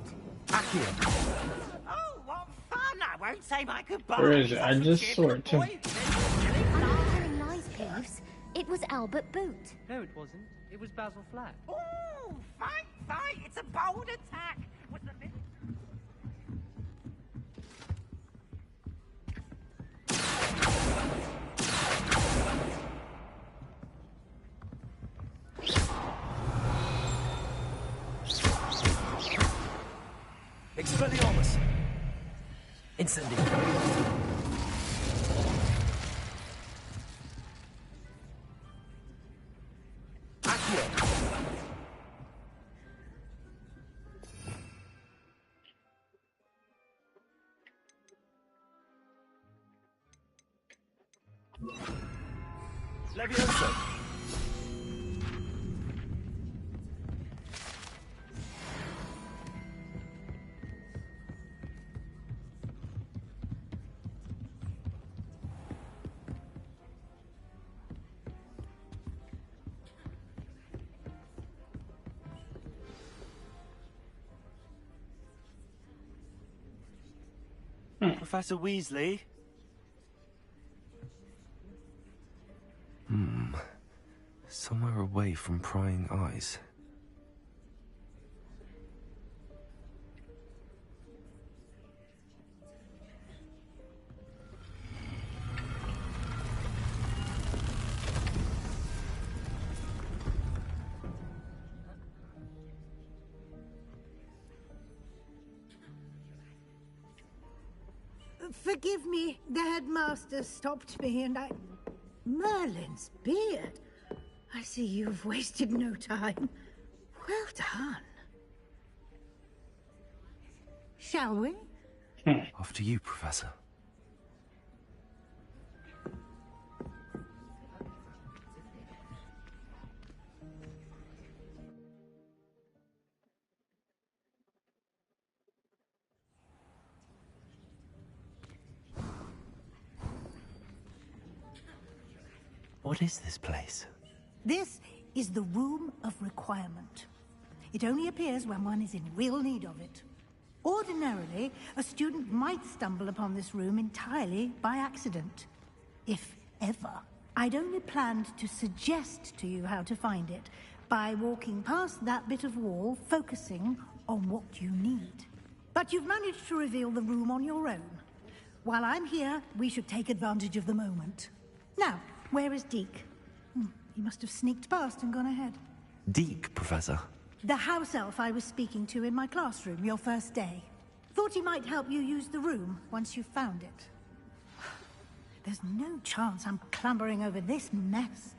S17: Oh, what fun! I won't say my goodbyes.
S1: Where is it? I just saw it too.
S3: I'm not telling lies, Peeves. It was Albert Boot.
S16: No, it wasn't. It was Basil Flat.
S17: Oh, fight, fight! It's a bold attack. Was the
S5: Expelliarmus! Incendiary. Accio. Levioso! Professor Weasley? Somewhere away from prying eyes.
S15: Forgive me, the headmaster stopped me and I... Merlin's beard. I see you've wasted no time. Well done. Shall we?
S5: After you, Professor. What is this place?
S15: This is the Room of Requirement. It only appears when one is in real need of it. Ordinarily, a student might stumble upon this room entirely by accident. If ever. I'd only planned to suggest to you how to find it by walking past that bit of wall, focusing on what you need. But you've managed to reveal the room on your own. While I'm here, we should take advantage of the moment. Now, where is Deke? He must have sneaked past and gone ahead.
S5: Deke, Professor.
S15: The house elf I was speaking to in my classroom your first day. Thought he might help you use the room once you found it. There's no chance I'm clambering over this mess.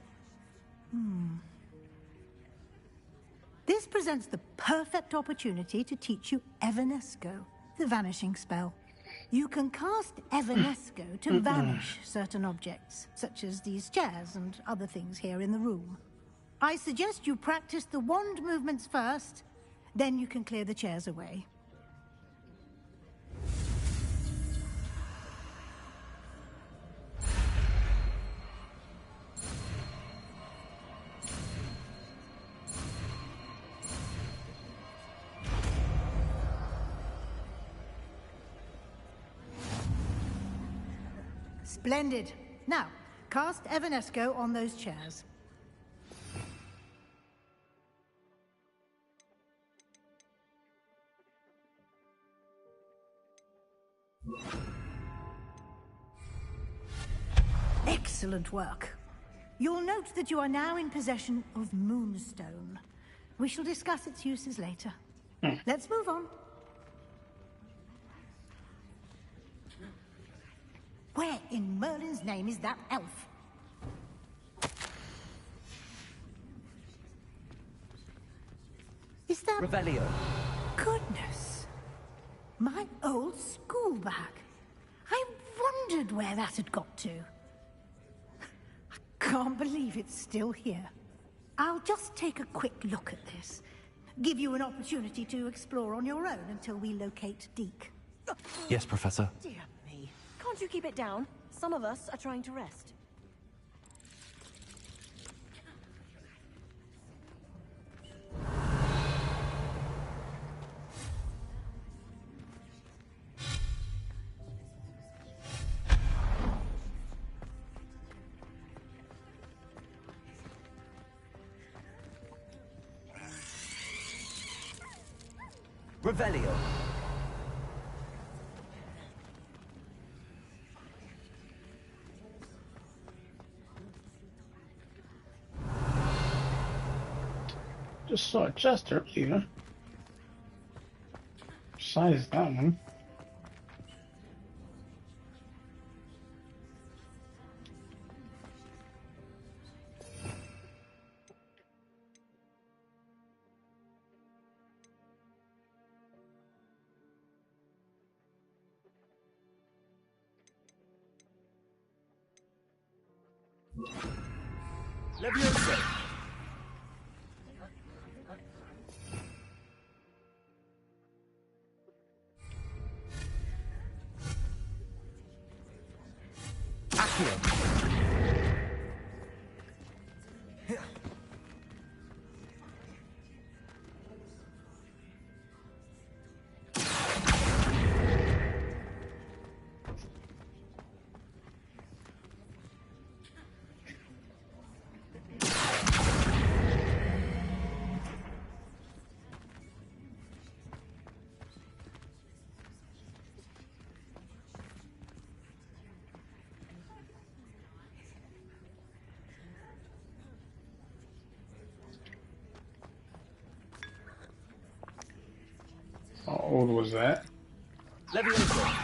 S15: This presents the perfect opportunity to teach you Evanesco, the vanishing spell. You can cast Evanesco to vanish certain objects, such as these chairs and other things here in the room. I suggest you practice the wand movements first, then you can clear the chairs away. Splendid. Now, cast Evanesco on those chairs. Excellent work. You'll note that you are now in possession of Moonstone. We shall discuss its uses later. Let's move on. Where in Merlin's name is that elf? Is that...
S5: Revelio.
S15: Goodness. My old school bag. I wondered where that had got to. I can't believe it's still here. I'll just take a quick look at this. Give you an opportunity to explore on your own until we locate Deke.
S5: Yes, Professor.
S18: Dear me. Can't you keep it down? Some of us are trying to rest.
S5: Revelio.
S1: Just saw a chest earlier. Besides that one.
S19: Leviosa!
S1: How old was that?
S19: Leviosa!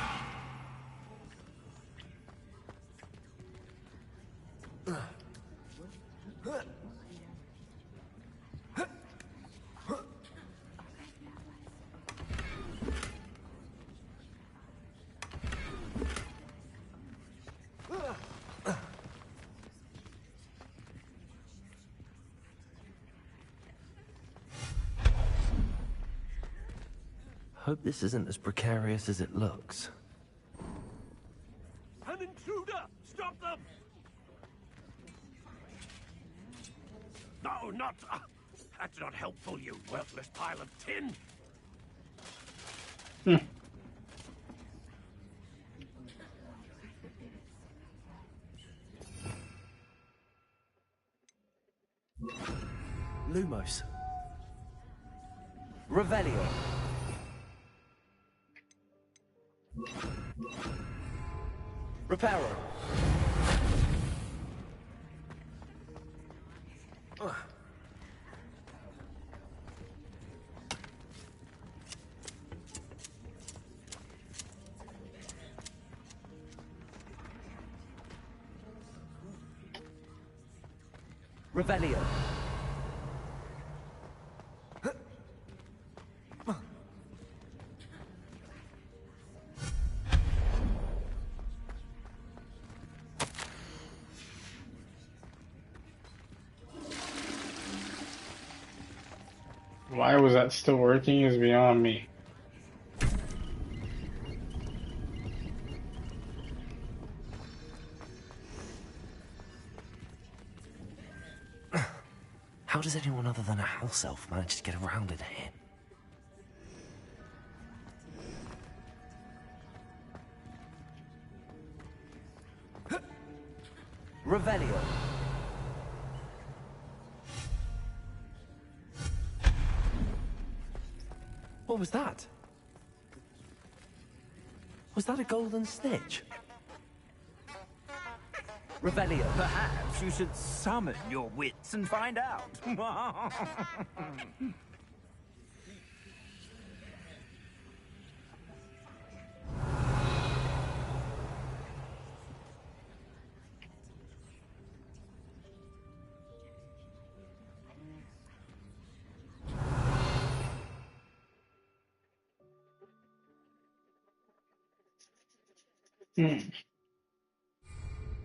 S5: Hope this isn't as precarious as it looks.
S19: An intruder! Stop them! No, not... that's not helpful, you worthless pile of tin!
S5: Lumos. Revelio. Reparo. Revelio.
S1: Why was that still working is beyond me.
S5: How does anyone other than a house elf manage to get around in here? Revelio. What was that? Was that a golden snitch? Revelio.
S20: Perhaps you should summon your wits and find out.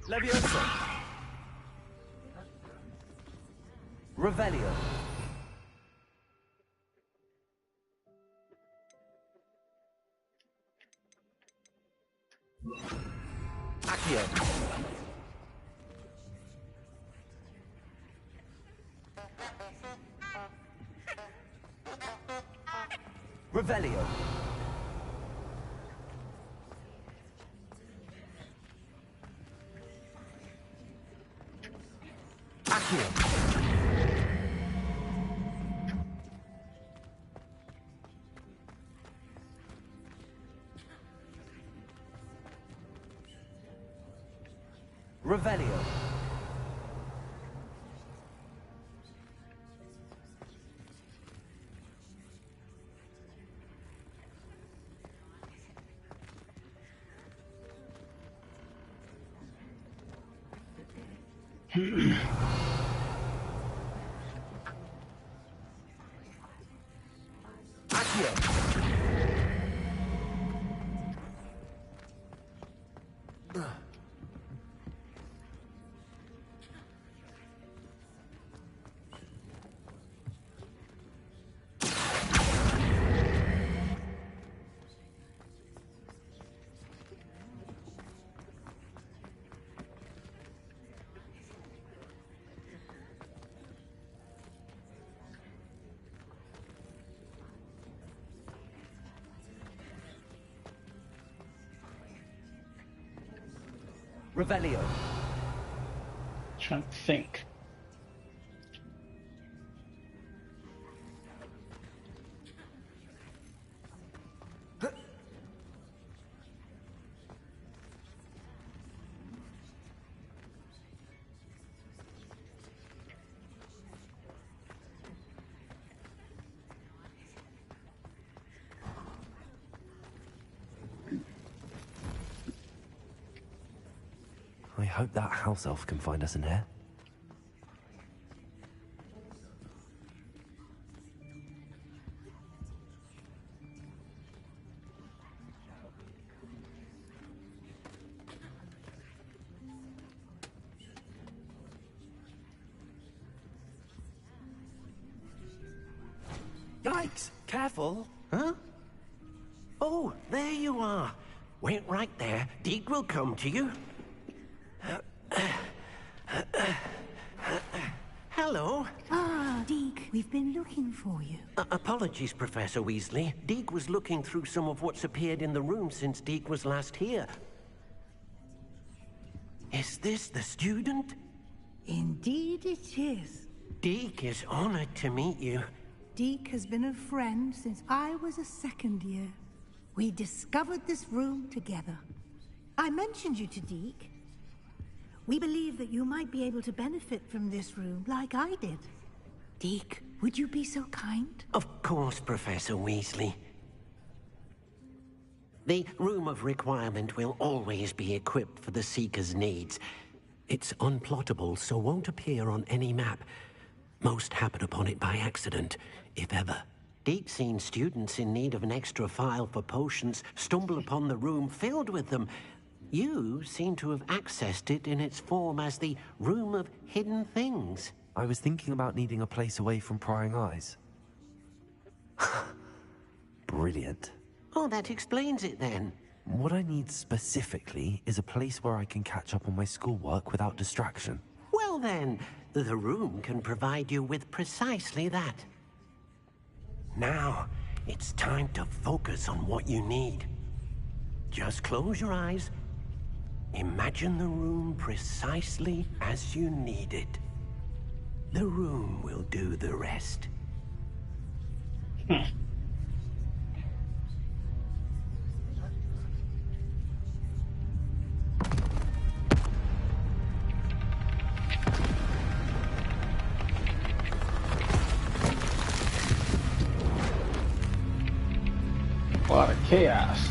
S19: Leviosa!
S5: Revelio. Accio. Revelio. Accio. Revelio. Revelio.
S1: Trying to think.
S5: I hope that house elf can find us in here.
S10: Yikes! Careful! Huh? Oh, there you are. Wait right there. Deke will come to you. Hello.
S15: Ah, Deke, we've been looking for you.
S10: Apologies, Professor Weasley. Deke was looking through some of what's appeared in the room since Deke was last here. Is this the student?
S15: Indeed it is.
S10: Deke is honored to meet you.
S15: Deke has been a friend since I was a second year. We discovered this room together. I mentioned you to Deke. We believe that you might be able to benefit from this room like I did. Deke, would you be so kind?
S10: Of course, Professor Weasley. The Room of Requirement will always be equipped for the Seeker's needs. It's unplottable, so won't appear on any map. Most happen upon it by accident, if ever. Deke's seen students in need of an extra file for potions stumble upon the room filled with them. You seem to have accessed it in its form as the Room of Hidden Things.
S5: I was thinking about needing a place away from prying eyes. Brilliant.
S10: Oh, that explains it then.
S5: What I need specifically is a place where I can catch up on my schoolwork without distraction.
S10: Well then, the room can provide you with precisely that. Now, it's time to focus on what you need. Just close your eyes. Imagine the room precisely as you need it. The room will do the rest.
S1: A lot of chaos.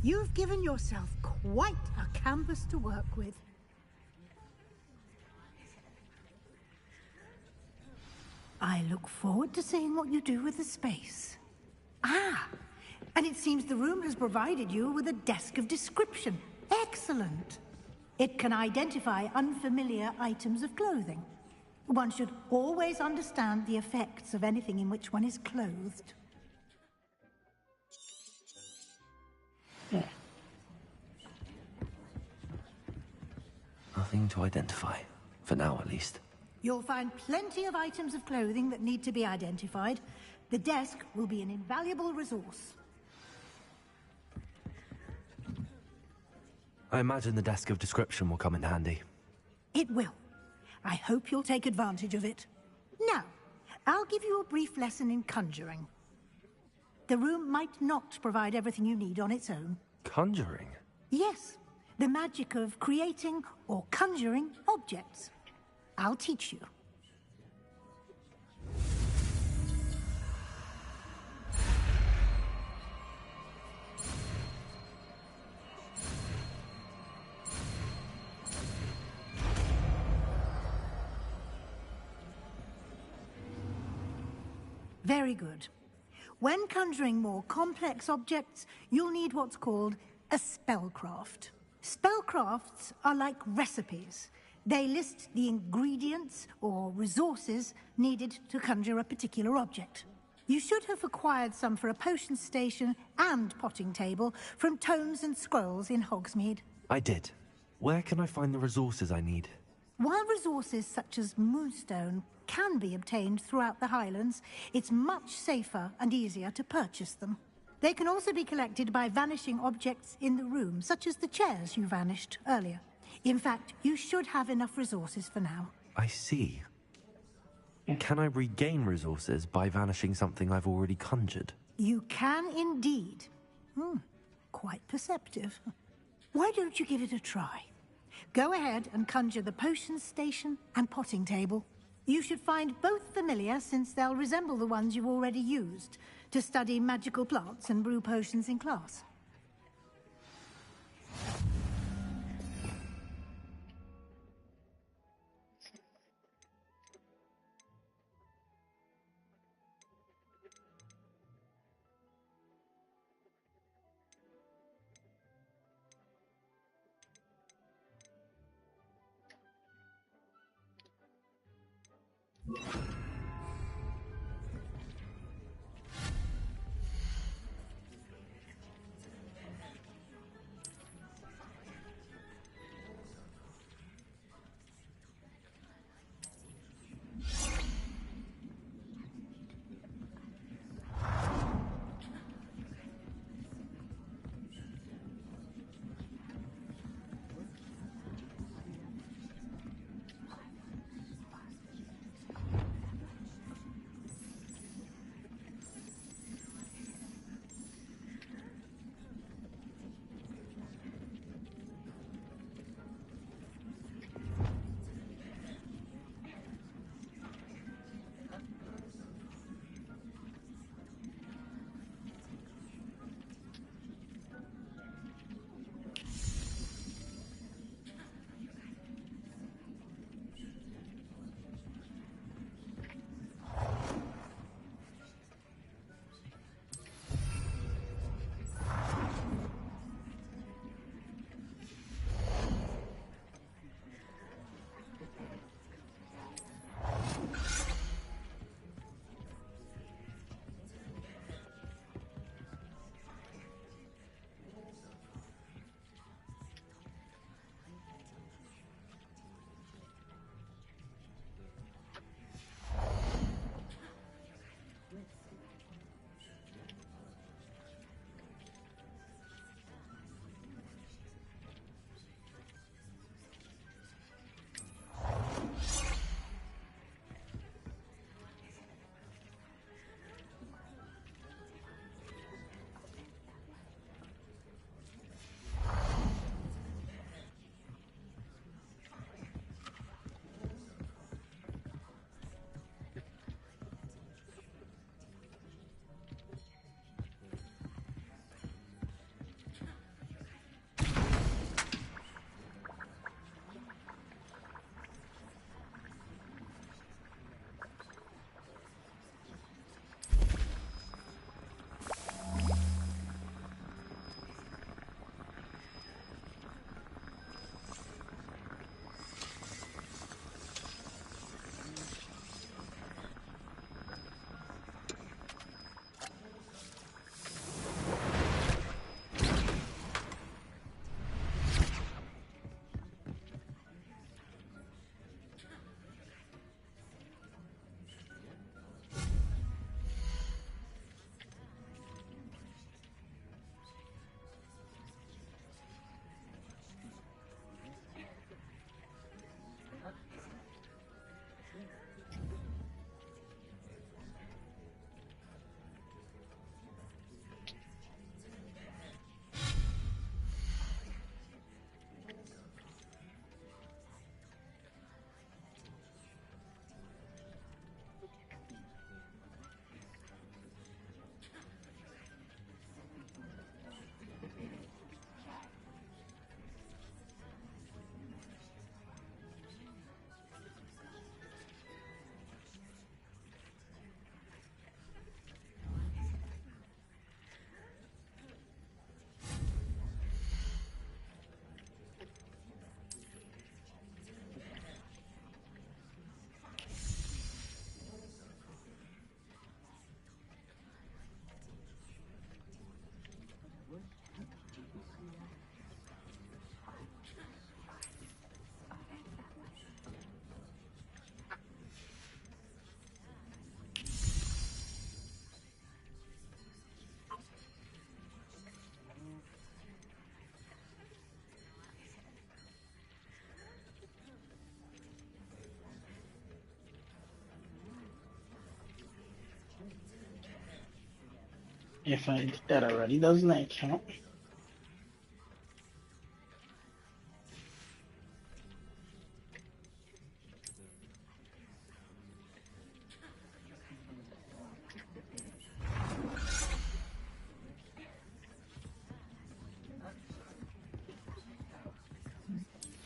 S15: You've given yourself quite a canvas to work with. I look forward to seeing what you do with the space. Ah, and it seems the room has provided you with a desk of description. Excellent. It can identify unfamiliar items of clothing. One should always understand the effects of anything in which one is clothed.
S5: Nothing to identify. For now, at least.
S15: You'll find plenty of items of clothing that need to be identified. The desk will be an invaluable resource.
S5: I imagine the desk of description will come in handy.
S15: It will. I hope you'll take advantage of it. Now, I'll give you a brief lesson in conjuring. The room might not provide everything you need on its own.
S5: Conjuring?
S15: Yes, the magic of creating or conjuring objects. I'll teach you. Very good. When conjuring more complex objects, you'll need what's called a spellcraft. Spellcrafts are like recipes. They list the ingredients or resources needed to conjure a particular object. You should have acquired some for a potion station and potting table from Tomes and Scrolls in Hogsmeade.
S5: I did. Where can I find the resources I need?
S15: While resources such as Moonstone can be obtained throughout the Highlands, it's much safer and easier to purchase them. They can also be collected by vanishing objects in the room, such as the chairs you vanished earlier. In fact, you should have enough resources for now.
S5: I see. Can I regain resources by vanishing something I've already conjured?
S15: You can indeed. Quite perceptive. Why don't you give it a try? Go ahead and conjure the potion station and potting table. You should find both familiar, since they'll resemble the ones you've already used to study magical plants and brew potions in class.
S1: If I did that already, doesn't that count?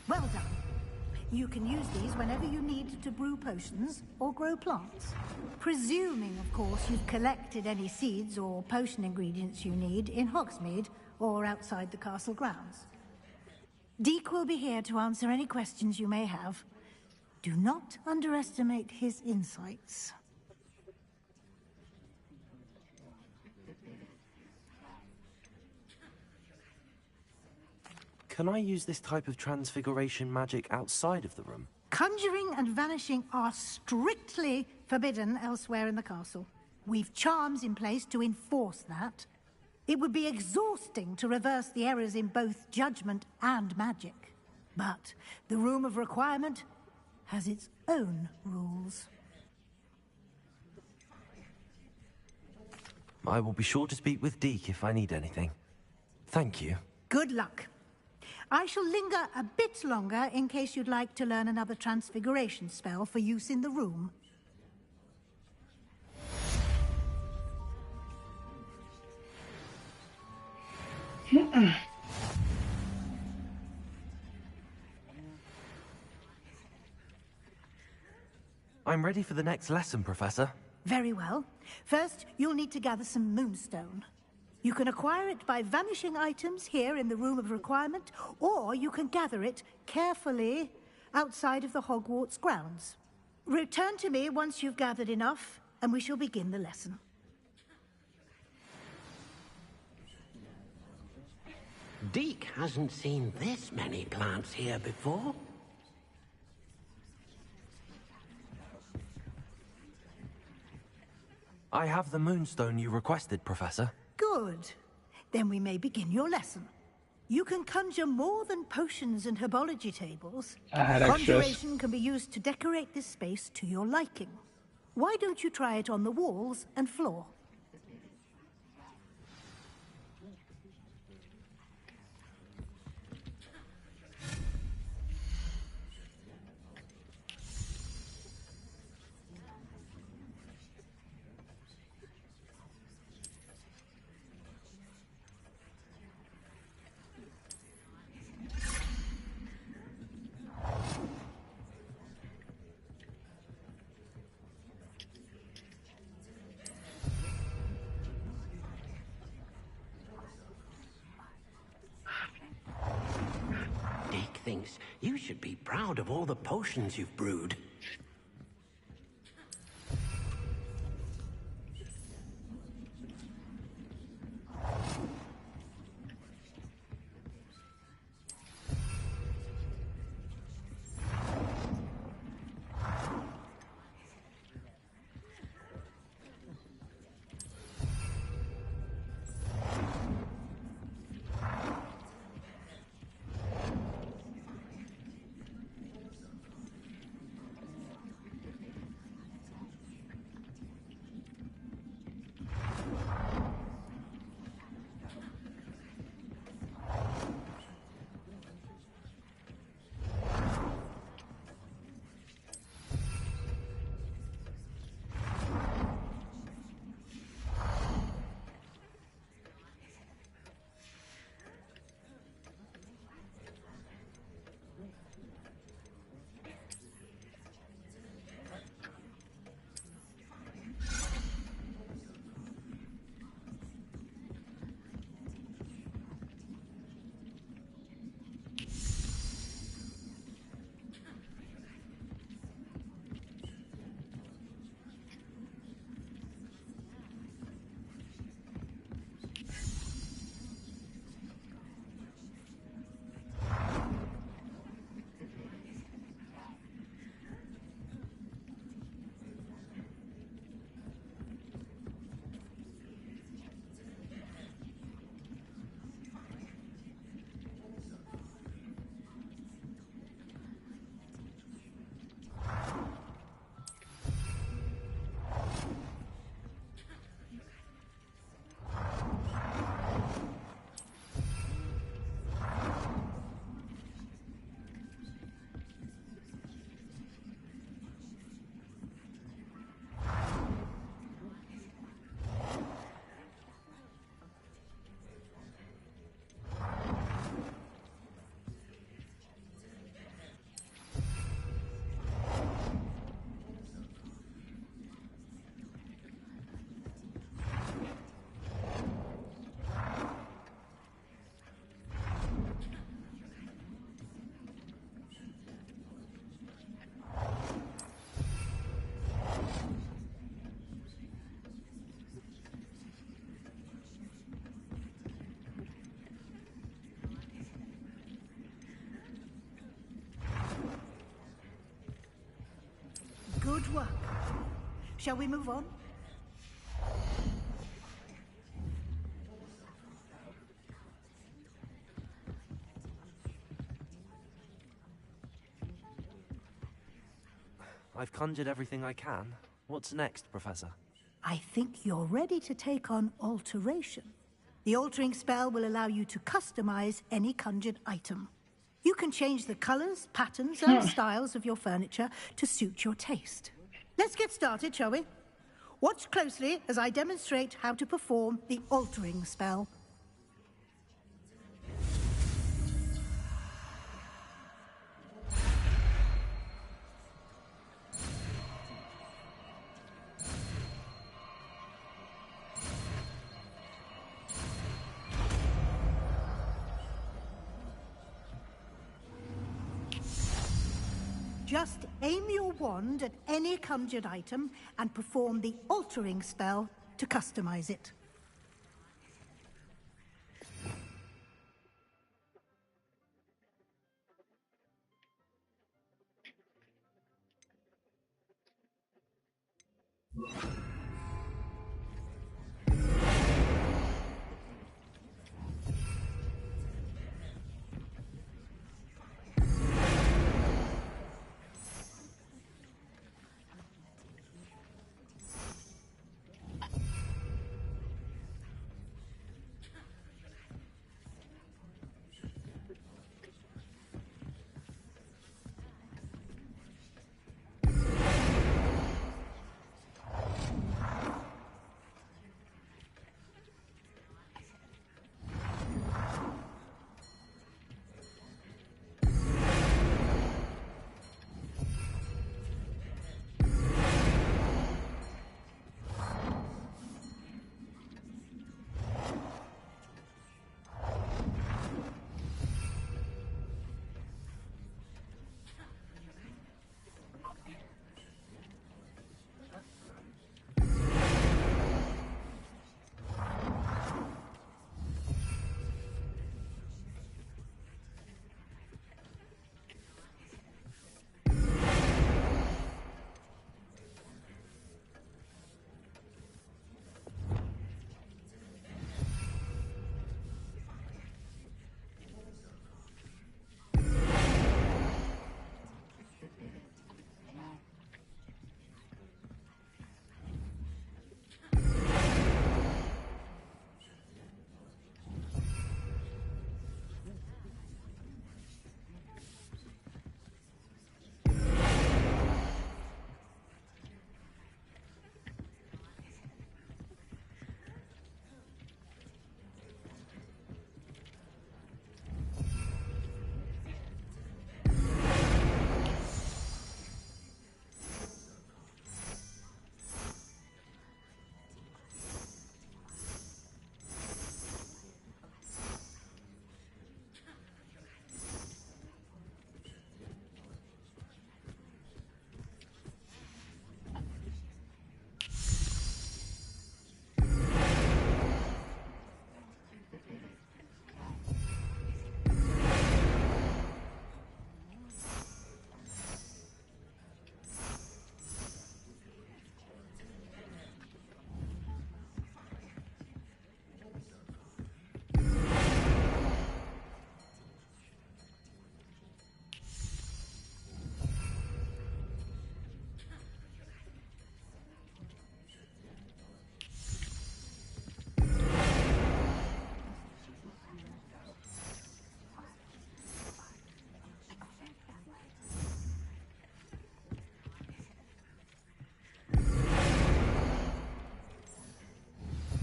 S15: Well done. You can use these whenever you need to brew potions or grow plants. Presuming, of course, you've collected any seeds or potion ingredients you need in Hogsmeade or outside the castle grounds. Deke will be here to answer any questions you may have. Do not underestimate his insights.
S5: Can I use this type of transfiguration magic outside of the room?
S15: Conjuring and vanishing are strictly forbidden elsewhere in the castle. We've charms in place to enforce that. It would be exhausting to reverse the errors in both judgment and magic. But the Room of Requirement has its own rules.
S5: I will be sure to speak with Deke if I need anything. Thank you.
S15: Good luck. I shall linger a bit longer in case you'd like to learn another transfiguration spell for use in the room.
S5: I'm ready for the next lesson, Professor.
S15: Very well. First, you'll need to gather some moonstone. You can acquire it by vanishing items here in the Room of Requirement, or you can gather it carefully outside of the Hogwarts grounds. Return to me once you've gathered enough, and we shall begin the lesson.
S10: Deke hasn't seen this many plants here before.
S5: I have the moonstone you requested, Professor.
S15: Good. Then we may begin your lesson. You can conjure more than potions and herbology tables. Conjuration can be used to decorate this space to your liking. Why don't you try it on the walls and floor?
S10: Deke thinks you should be proud of all the potions you've brewed.
S15: Good work. Shall we move on?
S5: I've conjured everything I can. What's next, Professor?
S15: I think you're ready to take on alteration. The altering spell will allow you to customize any conjured item. You can change the colors, patterns, and styles of your furniture to suit your taste. Let's get started, shall we? Watch closely as I demonstrate how to perform the altering spell. Just aim your wand at any conjured item and perform the altering spell to customize it.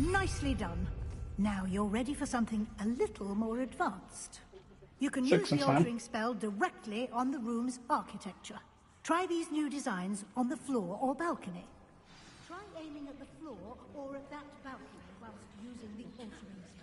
S15: Nicely done. Now you're ready for something a little more advanced. You can use the altering spell directly on the room's architecture. Try these new designs on the floor or balcony. Try aiming at the floor or at that balcony whilst using the altering spell.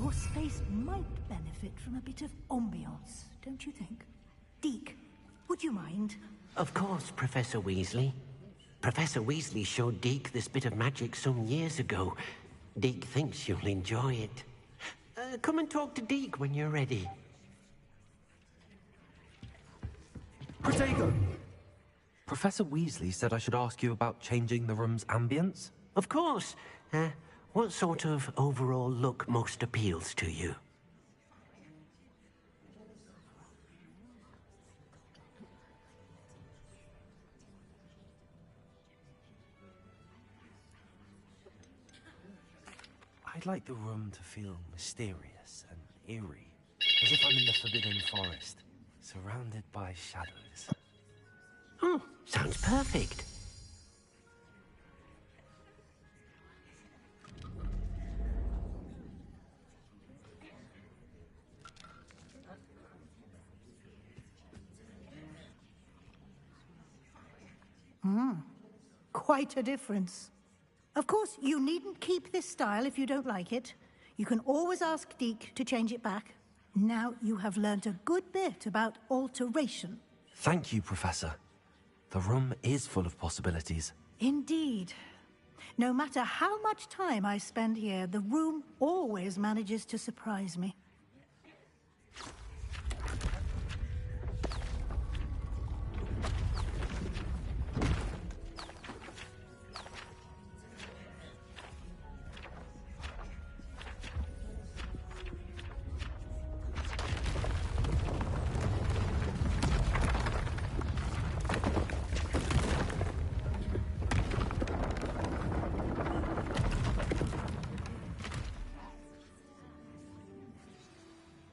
S15: Your space might benefit from a bit of ambiance, don't you think? Deke, would you mind?
S10: Of course, Professor Weasley. Professor Weasley showed Deke this bit of magic some years ago. Deke thinks you'll enjoy it. Come and talk to Deke when you're ready.
S5: Protego! Professor Weasley said I should ask you about changing the room's ambience.
S10: Of course. What sort of overall look most appeals to you?
S5: I'd like the room to feel mysterious and eerie, as if I'm in the Forbidden Forest, surrounded by shadows.
S10: Oh, sounds perfect.
S15: Quite a difference. Of course, you needn't keep this style if you don't like it. You can always ask Deke to change it back. Now you have learnt a good bit about alteration.
S5: Thank you, Professor. The room is full of possibilities.
S15: Indeed. No matter how much time I spend here, the room always manages to surprise me.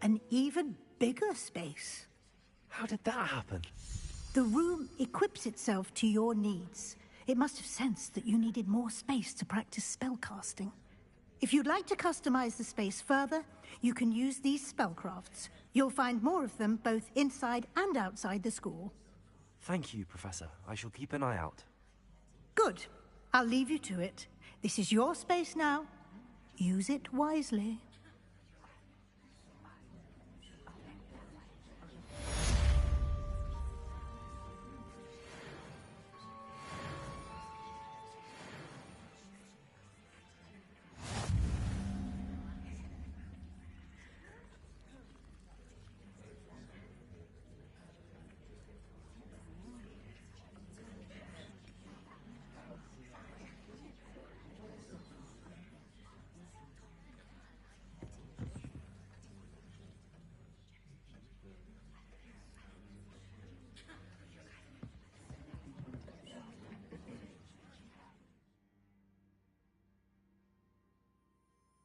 S15: An even bigger space.
S5: How did that happen?
S15: The room equips itself to your needs. It must have sensed that you needed more space to practice spellcasting. If you'd like to customize the space further, you can use these spellcrafts. You'll find more of them both inside and outside the school.
S5: Thank you, Professor. I shall keep an eye out.
S15: Good. I'll leave you to it. This is your space now. Use it wisely.